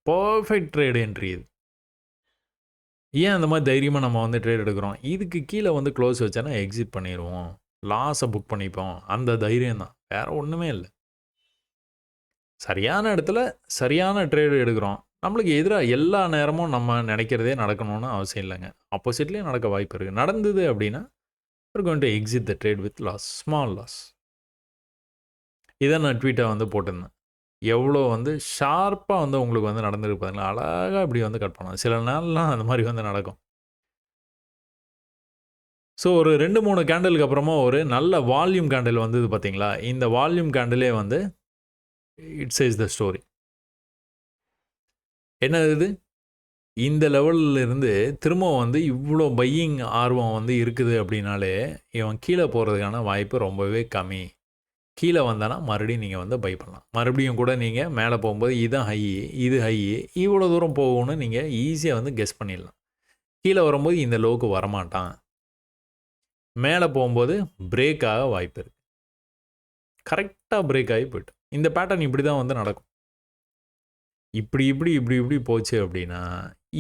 பர்ஃபெக்ட் ட்ரேட் என்ட்ரி இது. ஏன் அந்த மாதிரி தைரியமாக நம்ம வந்து ட்ரேட் எடுக்கிறோம்? இதுக்கு கீழே வந்து க்ளோஸ் வச்சோன்னா எக்ஸிட் பண்ணிடுவோம். லாஸை புக் பண்ணிப்போம். அந்த தைரியம் தான். வேறு ஒன்றுமே இல்லை. சரியான இடத்துல சரியான ட்ரேடு எடுக்கிறோம். நம்மளுக்கு எதிராக எல்லா நேரமும் நம்ம நினைக்கிறதே நடக்கணும்னு அவசியம் இல்லைங்க. ஆப்போசிட்லேயும் நடக்க வாய்ப்பு இருக்குது. நடந்தது அப்படின்னா we're going to exit the trade with loss, small loss. இதை நான் ட்வீட்டாக வந்து போட்டிருந்தேன். எவ்வளோ வந்து ஷார்ப்பாக வந்து உங்களுக்கு வந்து நடந்திருக்கு பாருங்களா, அழகாக இப்படி வந்து கட் பண்ணலாம். சில நாள்லாம் அந்த மாதிரி வந்து நடக்கும். ஸோ ஒரு 2-3 கேண்டலுக்கு அப்புறமா ஒரு நல்ல வால்யூம் கேண்டில் வந்தது பார்த்தீங்களா, இந்த வால்யூம் கேண்டிலே வந்து இட் சேஸ் த ஸ்டோரி. என்ன இது, இந்த லெவலில் இருந்து திரும்ப வந்து இவ்வளோ பையிங் ஆர்வம் வந்து இருக்குது அப்படின்னாலே இவன் கீழே போகிறதுக்கான வாய்ப்பு ரொம்பவே கம்மி. கீழே வந்தானா மறுபடியும் நீங்கள் வந்து பை பண்ணலாம். மறுபடியும் கூட நீங்கள் மேலே போகும்போது இதுதான் ஹை, இது ஹை, இவ்வளோ தூரம் போகும்னு நீங்கள் ஈஸியாக வந்து கெஸ் பண்ணிடலாம். கீழே வரும்போது இந்த லோவுக்கு வரமாட்டான். மேலே போகும்போது பிரேக் ஆக வாய்ப்பு இருக்குது. கரெக்டாக பிரேக் ஆகி போய்ட்டு இந்த பேட்டர்ன் இப்படி தான் வந்து நடக்கும். இப்படி போச்சு அப்படின்னா,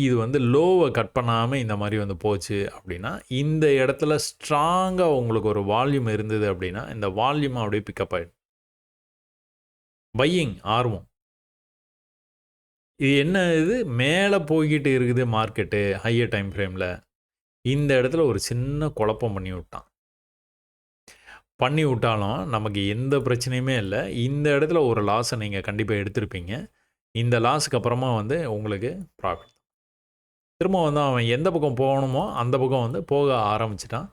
இது வந்து லோவை கட் பண்ணாமல் இந்த மாதிரி வந்து போச்சு அப்படின்னா, இந்த இடத்துல ஸ்ட்ராங்காக உங்களுக்கு ஒரு வால்யூம் இருந்தது அப்படின்னா, இந்த வால்யூம் அப்படியே பிக்கப் ஆகிடும். பையிங் ஆர்வம். இது என்ன, இது மேலே போய்கிட்டு இருக்குது மார்க்கெட்டு ஹையர் டைம் ஃப்ரேமில். இந்த இடத்துல ஒரு சின்ன குழப்பம் பண்ணி விட்டான். பண்ணி விட்டாலும் நமக்கு எந்த பிரச்சனையுமே இல்லை. இந்த இடத்துல ஒரு லாஸை நீங்கள் கண்டிப்பாக எடுத்திருப்பீங்க. இந்த லாஸுக்கு அப்புறமா வந்து உங்களுக்கு ப்ராஃபிட். திரும்ப வந்து அவன் எந்த பக்கம் போகணுமோ அந்த பக்கம் வந்து போக ஆரம்பிச்சிட்டான்.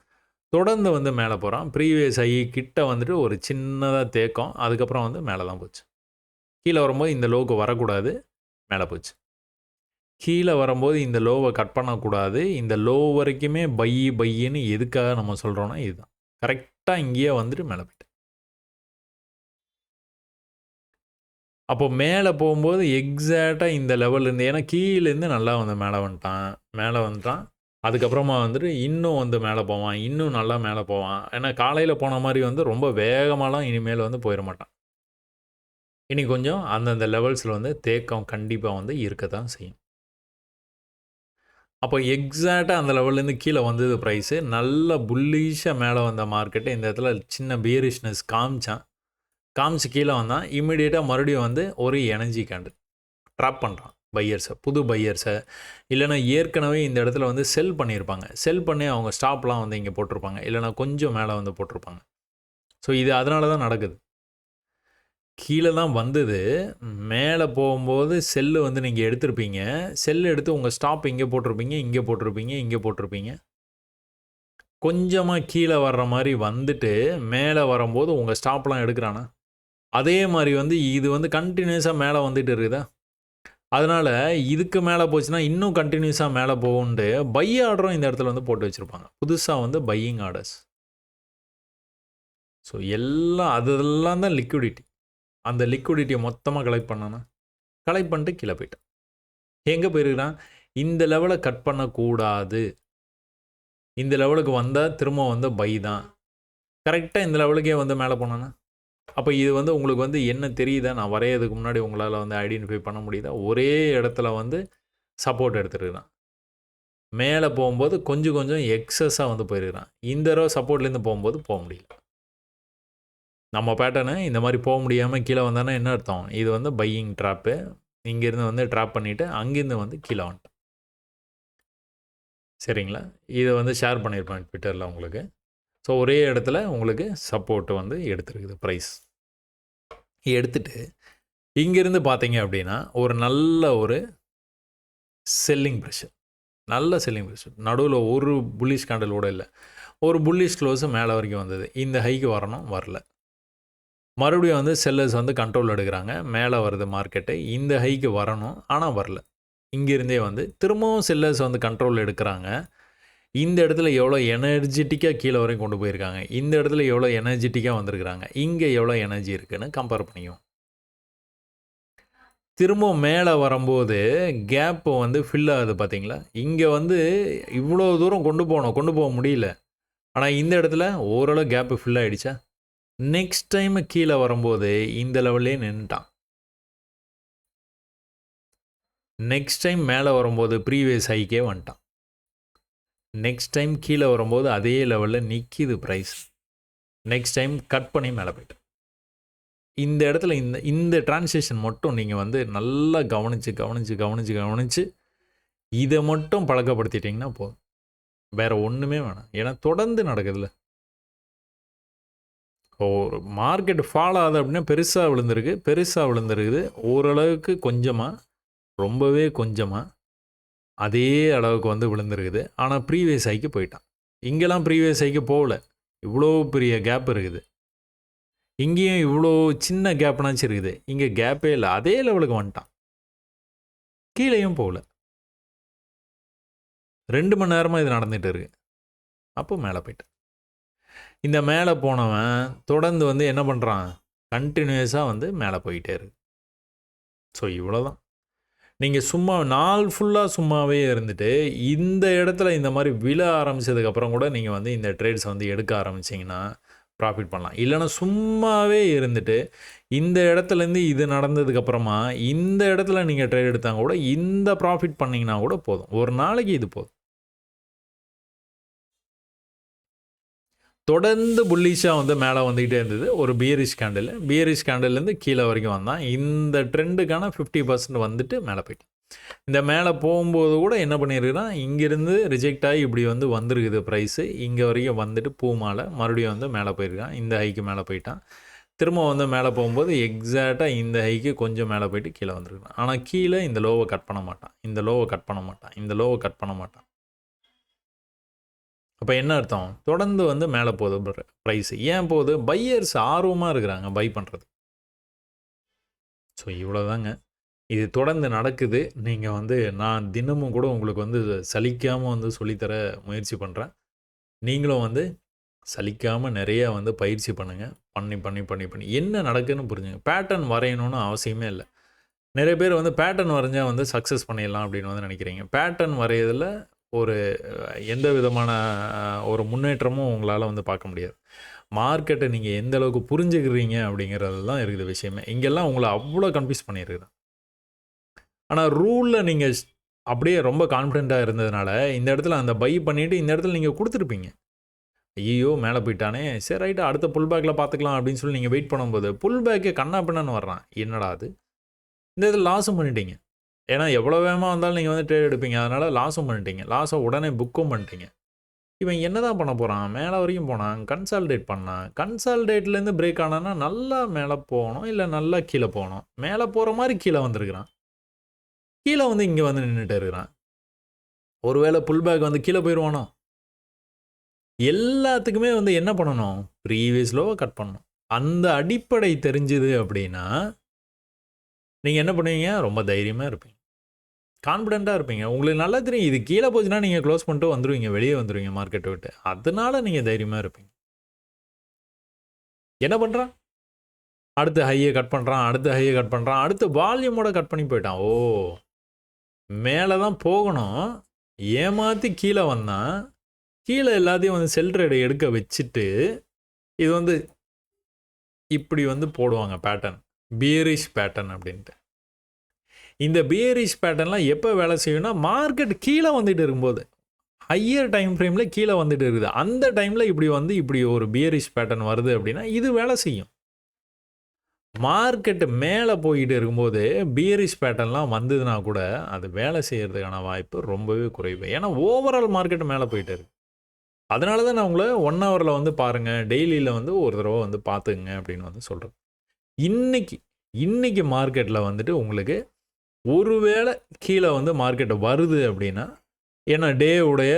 தொடர்ந்து வந்து மேலே போகிறான். ப்ரீவியஸ் ஐ கிட்ட வந்துட்டு ஒரு சின்னதாக தேக்கம். அதுக்கப்புறம் வந்து மேலே தான் போச்சு. கீழே வரும்போது இந்த லோவுக்கு வரக்கூடாது, மேலே போச்சு. கீழே வரும்போது இந்த லோவை கட் பண்ணக்கூடாது. இந்த லோ வரைக்குமே பையின்னு எதுக்காக நம்ம சொல்கிறோன்னா இதுதான். கரெக்டாக இங்கேயே வந்துட்டு மேலே போயிட்டு. அப்போ மேலே போகும்போது எக்ஸாக்டாக இந்த லெவல்லேருந்து, ஏன்னா கீழேருந்து நல்லா வந்து மேலே வந்துட்டான். அதுக்கப்புறமா வந்துட்டு இன்னும் வந்து மேலே போவான், இன்னும் நல்லா மேலே போவான். ஏன்னா காலையில் போன மாதிரி வந்து ரொம்ப வேகமாலாம் இனிமேல் வந்து போயிட மாட்டான். இனி கொஞ்சம் அந்தந்த லெவல்ஸில் வந்து தேக்கம் கண்டிப்பாக வந்து இருக்க தான் செய்யும். அப்போ எக்ஸாக்டாக அந்த லெவல்லேருந்து கீழே வந்தது ப்ரைஸு. நல்ல புல்லிஷாக மேலே வந்த மார்க்கெட்டு இந்த இடத்துல சின்ன பியரிஷ்னஸ் காமிச்சு கீழே வந்தான். இம்மிடியேட்டாக மறுபடியும் வந்து ஒரு எனர்ஜி கேண்டில் ட்ராப் பண்ணுறான் பையர்ஸை, புது பையர்ஸை. இல்லைனா ஏற்கனவே இந்த இடத்துல வந்து செல் பண்ணியிருப்பாங்க. செல் பண்ணி அவங்க ஸ்டாப்லாம் வந்து இங்கே போட்டிருப்பாங்க. இல்லைனா கொஞ்சம் மேலே வந்து போட்டிருப்பாங்க. ஸோ இது அதனால தான் நடக்குது. கீழே தான் வந்தது. மேலே போகும்போது செல்லு வந்து நீங்கள் எடுத்திருப்பீங்க. செல்லு எடுத்து உங்கள் ஸ்டாப் இங்கே போட்டிருப்பீங்க. கொஞ்சமாக கீழே வர்ற மாதிரி வந்துட்டு மேலே வரும்போது உங்கள் ஸ்டாப்லாம் எடுக்கிறானா, அதே மாதிரி வந்து இது வந்து கண்டினியூஸாக மேலே வந்துட்டு இருக்குதா. அதனால் இதுக்கு மேலே போச்சுன்னா இன்னும் கண்டினியூஸாக மேலே போகும்ன்ட்டு பை ஆர்டரும் இந்த இடத்துல வந்து போட்டு வச்சுருப்பாங்க. புதுசாக வந்து பையிங் ஆர்டர்ஸ். ஸோ அதெல்லாம் தான் லிக்விடிட்டி. அந்த லிக்விடிட்டியை மொத்தமாக கலெக்ட் பண்ணிட்டு கீழே போயிட்டான். எங்கே போயிருக்கிறான், இந்த லெவலை கட் பண்ணக்கூடாது. இந்த லெவலுக்கு வந்தால் திரும்ப வந்து பை தான். கரெக்டாக இந்த லெவலுக்கே வந்து மேலே போனானா, அப்போ இது வந்து உங்களுக்கு வந்து என்ன தெரியுதா, நான் வரையதுக்கு முன்னாடி உங்களால் வந்து ஐடென்டிஃபை பண்ண முடியுதா, ஒரே இடத்துல வந்து சப்போர்ட் எடுத்துருக்கிறான். மேலே போகும்போது கொஞ்சம் எக்ஸஸாக வந்து போயிருக்கிறான். இந்த தடவை சப்போர்ட்லேருந்து போகும்போது போக முடியல. நம்ம பேட்டர்னு இந்த மாதிரி போக முடியாமல் கீழே வந்தானே என்ன அர்த்தம், இது வந்து பையிங் ட்ராப்பு. இங்கேருந்து வந்து ட்ராப் பண்ணிவிட்டு அங்கேருந்து வந்து கீழே வந்துட்டோம். சரிங்களா, இதை வந்து ஷேர் பண்ணியிருப்பேன் ட்விட்டரில் உங்களுக்கு. ஸோ ஒரே இடத்துல உங்களுக்கு சப்போர்ட் வந்து எடுத்துருக்குது ப்ரைஸ். எடுத்துகிட்டு இங்கேருந்து பார்த்தீங்க அப்படின்னா ஒரு நல்ல ஒரு செல்லிங் ப்ரெஷர், நடுவில் ஒரு புல்லிஷ் கேண்டில் கூட இல்லை. ஒரு புல்லிஷ் க்ளோஸு மேலே வரைக்கும் வந்தது. இந்த ஹைக்கு வரல. மறுபடியும் வந்து செல்லர்ஸ் வந்து கண்ட்ரோல் எடுக்கிறாங்க. மேலே வருது மார்க்கெட்டு. இந்த ஹைக்கு வரணும், ஆனால் வரல. இங்கேருந்தே வந்து திரும்பவும் செல்லர்ஸ் வந்து கண்ட்ரோல் எடுக்கிறாங்க. இந்த இடத்துல எவ்வளோ எனர்ஜெட்டிக்காக கீழே வரையும் கொண்டு போயிருக்காங்க. இந்த இடத்துல எவ்வளோ எனர்ஜெட்டிக்காக வந்திருக்கிறாங்க. இங்கே எவ்வளோ எனர்ஜி இருக்குதுன்னு கம்பேர் பண்ணிக்குவோம். திரும்பவும் மேலே வரும்போது கேப்பு வந்து ஃபில் ஆகுது பார்த்தீங்களா. இங்கே வந்து இவ்வளோ தூரம் கொண்டு போக முடியல. ஆனால் இந்த இடத்துல ஓரளவு கேப்பு ஃபில் ஆகிடுச்சா. நெக்ஸ்ட் டைம் கீழே வரும்போது இந்த லெவல்லே நின்றுட்டான். நெக்ஸ்ட் டைம் மேலே வரும்போது ப்ரீவியஸ் ஹைக்கே வந்துட்டான். நெக்ஸ்ட் டைம் கீழே வரும்போது அதே லெவலில் நிற்கிது ப்ரைஸ். நெக்ஸ்ட் டைம் கட் பண்ணி மேலே போயிட்டேன். இந்த இடத்துல இந்த இந்த டிரான்சேக்ஷன் மட்டும் நீங்கள் வந்து நல்லா கவனித்து இதை மட்டும் பழக்கப்படுத்திட்டிங்கன்னா போதும். வேறு ஒன்றுமே வேணாம். ஏன்னா தொடர்ந்து நடக்குதுல்ல. ஒரு மார்க்கெட் ஃபால் ஆகுது அப்படின்னா பெருசாக விழுந்துருக்குது. ஓரளவுக்கு கொஞ்சமாக, ரொம்பவே கொஞ்சமாக அதே அளவுக்கு வந்து விழுந்துருக்குது. ஆனால் ப்ரீவியஸ் ஹைக்கு போயிட்டான். இங்கெல்லாம் ப்ரீவியஸ் ஹைக்கு போகல. இவ்வளோ பெரிய கேப் இருக்குது. இங்கேயும் இவ்வளோ சின்ன கேப்னாச்சும் இருக்குது. இங்கே கேப்பே இல்லை. அதே லெவலுக்கு வந்துட்டான். கீழேயும் போகல. 2 மணி நேரமாக இது நடந்துகிட்டு இருக்கு. அப்போ மேலே போயிட்டான். இந்த மேலே போனவன் தொடர்ந்து வந்து என்ன பண்ணுறான், கண்டினியூஸாக வந்து மேலே போயிட்டே இருக்கு. ஸோ இவ்வளோதான். நீங்கள் சும்மா நாள் ஃபுல்லாக சும்மாவே இருந்துட்டு இந்த இடத்துல இந்த மாதிரி விழ ஆரம்பித்ததுக்கப்புறம் கூட நீங்கள் வந்து இந்த ட்ரேட்ஸை வந்து எடுக்க ஆரம்பிச்சிங்கன்னா ப்ராஃபிட் பண்ணலாம். இல்லைனா சும்மாவே இருந்துட்டு இந்த இடத்துலேருந்து இது நடந்ததுக்கப்புறமா இந்த இடத்துல நீங்கள் ட்ரேட் எடுத்தாங்க கூட இந்த ப்ராஃபிட் பண்ணிங்கன்னா கூட போதும். ஒரு நாளைக்கு இது போதும். தொடர்ந்து புல்லிஷாக வந்து மேலே வந்துக்கிட்டே இருந்தது. ஒரு பியரிஷ் கேண்டில்லேருந்து கீழே வரைக்கும் வந்தான். இந்த ட்ரெண்டுக்கான 50% வந்துட்டு மேலே போயிட்டான். இந்த மேலே போகும்போது கூட என்ன பண்ணியிருக்குன்னா, இங்கேருந்து ரிஜெக்ட் ஆகி இப்படி வந்து வந்திருக்குது ப்ரைஸு. இங்கே வரைக்கும் வந்துட்டு பூ மாலை மறுபடியும் வந்து மேலே போயிருக்கான். இந்த ஹைக்கு மேலே போயிட்டான். திரும்ப வந்து மேலே போகும்போது எக்ஸாக்டாக இந்த ஹைக்கு கொஞ்சம் மேலே போயிட்டு கீழே வந்துருக்கான். ஆனால் கீழே இந்த லோவை கட் பண்ண மாட்டான். இந்த லோவை கட் பண்ண மாட்டான். அப்போ என்ன அர்த்தம், தொடர்ந்து வந்து மேலே போகுது ப்ரைஸ். ஏன் போகுது, பையர்ஸ் ஆர்வமாக இருக்கிறாங்க பை பண்ணுறது. ஸோ இவ்வளோதாங்க. இது தொடர்ந்து நடக்குது. நீங்கள் வந்து நான் தினமும் கூட உங்களுக்கு வந்து சலிக்காமல் வந்து சொல்லித்தர முயற்சி பண்ணுறேன். நீங்களும் வந்து சலிக்காமல் நிறையா வந்து பயிற்சி பண்ணுங்கள். பண்ணி என்ன நடக்குதுன்னு புரிஞ்சுங்க. பேட்டர்ன் வரையணும்னு அவசியமே இல்லை. நிறைய பேர் வந்து பேட்டர்ன் வரைஞ்சால் வந்து சக்ஸஸ் பண்ணிடலாம் அப்படின்னு வந்து நினைக்கிறீங்க. பேட்டர்ன் வரையதில் ஒரு எந்த விதமான ஒரு முன்னேற்றமும் உங்களால் வந்து பார்க்க முடியாது. மார்க்கெட்டை நீங்கள் எந்த அளவுக்கு புரிஞ்சுக்கிறீங்க அப்படிங்கிறது தான் இருக்குது விஷயமே. இங்கெல்லாம் உங்களை அவ்வளோ கன்ஃபியூஸ் பண்ணியிருக்குது. ஆனால் ரூலில் நீங்கள் அப்படியே ரொம்ப கான்ஃபிடென்ட்டாக இருந்ததுனால இந்த இடத்துல அந்த பை பண்ணிவிட்டு இந்த இடத்துல நீங்கள் கொடுத்துருப்பீங்க. ஐயோ மேலே போயிட்டானே, சரி ரைட்டு அடுத்த புல் பேக்கில் பார்த்துக்கலாம் அப்படின்னு சொல்லி நீங்கள் வெயிட் பண்ணும்போது புல் பேக்கே கண்ணா பின்னான்னு வர்றான். என்னடா அது, இந்த இதில் லாஸும் பண்ணிட்டீங்க. ஏன்னா எவ்வளோ வேகமாக வந்தாலும் நீங்கள் வந்து ட்ரேட் எடுப்பீங்க. அதனால் லாஸும் பண்ணிட்டீங்க. லாஸை உடனே புக்கும் பண்ணிட்டீங்க. இவன் என்ன தான் பண்ண போகிறான், மேலே வரைக்கும் போனான், கன்சால்டேட் பண்ணான். கன்சால்டேட்லேருந்து பிரேக் ஆனான்னா நல்லா மேலே போகணும், இல்லை நல்லா கீழே போகணும். மேலே போகிற மாதிரி கீழே வந்திருக்கிறான். கீழே வந்து இங்கே வந்து நின்றுட்டு இருக்கிறான். ஒருவேளை புல் பேக் வந்து கீழே போயிடுவானோ. எல்லாத்துக்குமே வந்து என்ன பண்ணணும், ப்ரீவியஸ் லோவை கட் பண்ணணும். அந்த அடிப்படை தெரிஞ்சுது அப்படின்னா நீங்கள் என்ன பண்ணுவீங்க, ரொம்ப தைரியமாக இருப்பீங்க, கான்ஃபிடென்ட்டாக இருப்பீங்க. உங்களுக்கு நல்லா தெரியும் இது கீழே போச்சுன்னா நீங்கள் க்ளோஸ் பண்ணிட்டு வந்துடுவீங்க, வெளியே வந்துடுவீங்க மார்க்கெட்டை விட்டு. அதனால நீங்கள் தைரியமாக இருப்பீங்க. என்ன பண்ணுறான், அடுத்த ஹையை கட் பண்ணுறான், அடுத்த வால்யூமோட கட் பண்ணி போயிட்டான். ஓ மேலே தான் போகணும், ஏமாற்றி கீழே வந்தான். கீழே எல்லாத்தையும் வந்து செல் ட்ரேடை எடுக்க வச்சுட்டு இது வந்து இப்படி வந்து போடுவாங்க பேட்டர்ன், பியரிஷ் பேட்டர்ன் அப்படின்ட்டு. இந்த பியரிஷ் பேட்டர்ன்லாம் எப்போ வேலை செய்யும்னா மார்க்கெட் கீழே வந்துட்டு இருக்கும்போது, ஹையர் டைம் ஃப்ரேமில் கீழே வந்துட்டு இருக்குது. அந்த டைமில் இப்படி ஒரு பியரிஷ் பேட்டர்ன் வருது அப்படின்னா இது வேலை செய்யும். மார்க்கெட்டு மேலே போயிட்டு இருக்கும்போது பியரிஷ் பேட்டர்ன்லாம் வந்ததுன்னா கூட அது வேலை செய்கிறதுக்கான வாய்ப்பு ரொம்பவே குறைவு. ஏன்னா ஓவரால் மார்க்கெட்டு மேலே போயிட்டு இருக்கு. அதனால தான் நான் உங்களை 1 ஹவரில் வந்து பாருங்கள், டெய்லியில் வந்து ஒரு தடவை வந்து பார்த்துக்குங்க அப்படின்னு வந்து சொல்கிறேன். இன்னைக்கு மார்க்கெட்டில் வந்துட்டு உங்களுக்கு ஒருவேளை கீழே வந்து மார்க்கெட்டு வருது அப்படின்னா, ஏன்னா டேவுடைய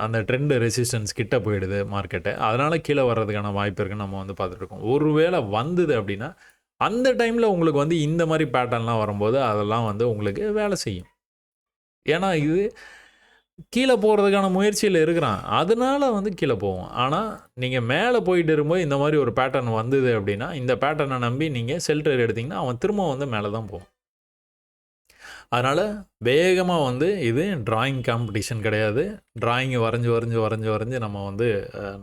அந்த ட்ரெண்டு ரெசிஸ்டன்ஸ் கிட்ட போயிடுது மார்க்கெட்டு, அதனால் கீழே வர்றதுக்கான வாய்ப்பு இருக்குன்னு நம்ம வந்து பார்த்துட்ருக்கோம். ஒருவேளை வந்தது அப்படின்னா அந்த டைமில் உங்களுக்கு வந்து இந்த மாதிரி பேட்டர்ன்லாம் வரும்போது அதெல்லாம் வந்து உங்களுக்கு வேலை செய்யும். ஏன்னா இது கீழே போகிறதுக்கான முயற்சியில் இருக்கிறான், அதனால வந்து கீழே போவோம். ஆனால் நீங்கள் மேலே போயிட்டு இருக்கும்போது இந்த மாதிரி ஒரு பேட்டர்ன் வந்தது அப்படின்னா இந்த பேட்டர்னை நம்பி நீங்கள் செல் ட்ரேட் எடுத்திங்கன்னா அவன் திரும்ப வந்து மேலே தான் போவான். அதனால் வேகமாக வந்து இது ட்ராயிங் காம்படிஷன் கிடையாது. ட்ராயிங்கை வரைஞ்சி நம்ம வந்து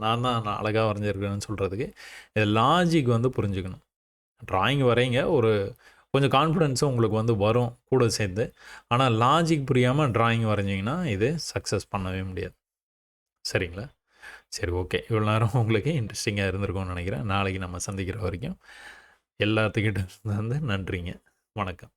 நான் அழகாக வரைஞ்சிருக்கேன்னு சொல்கிறதுக்கு இது லாஜிக் வந்து புரிஞ்சுக்கணும். ட்ராயிங் வரைங்க, ஒரு கொஞ்சம் கான்ஃபிடென்ஸும் உங்களுக்கு வந்து வரும் கூட சேர்ந்து. ஆனால் லாஜிக் புரியாமல் ட்ராயிங் வரைஞ்சிங்கன்னா இது சக்ஸஸ் பண்ணவே முடியாது. சரிங்களா? சரி, ஓகே. இவ்வளோ நேரம் உங்களுக்கு இன்ட்ரெஸ்டிங்கா இருந்திருக்கும்னு நெனைக்கிறேன். நாளைக்கு நம்ம சந்திக்கிற வரைக்கும் எல்லாத்துக்கிட்ட இருந்து நன்றிங்க. வணக்கம்.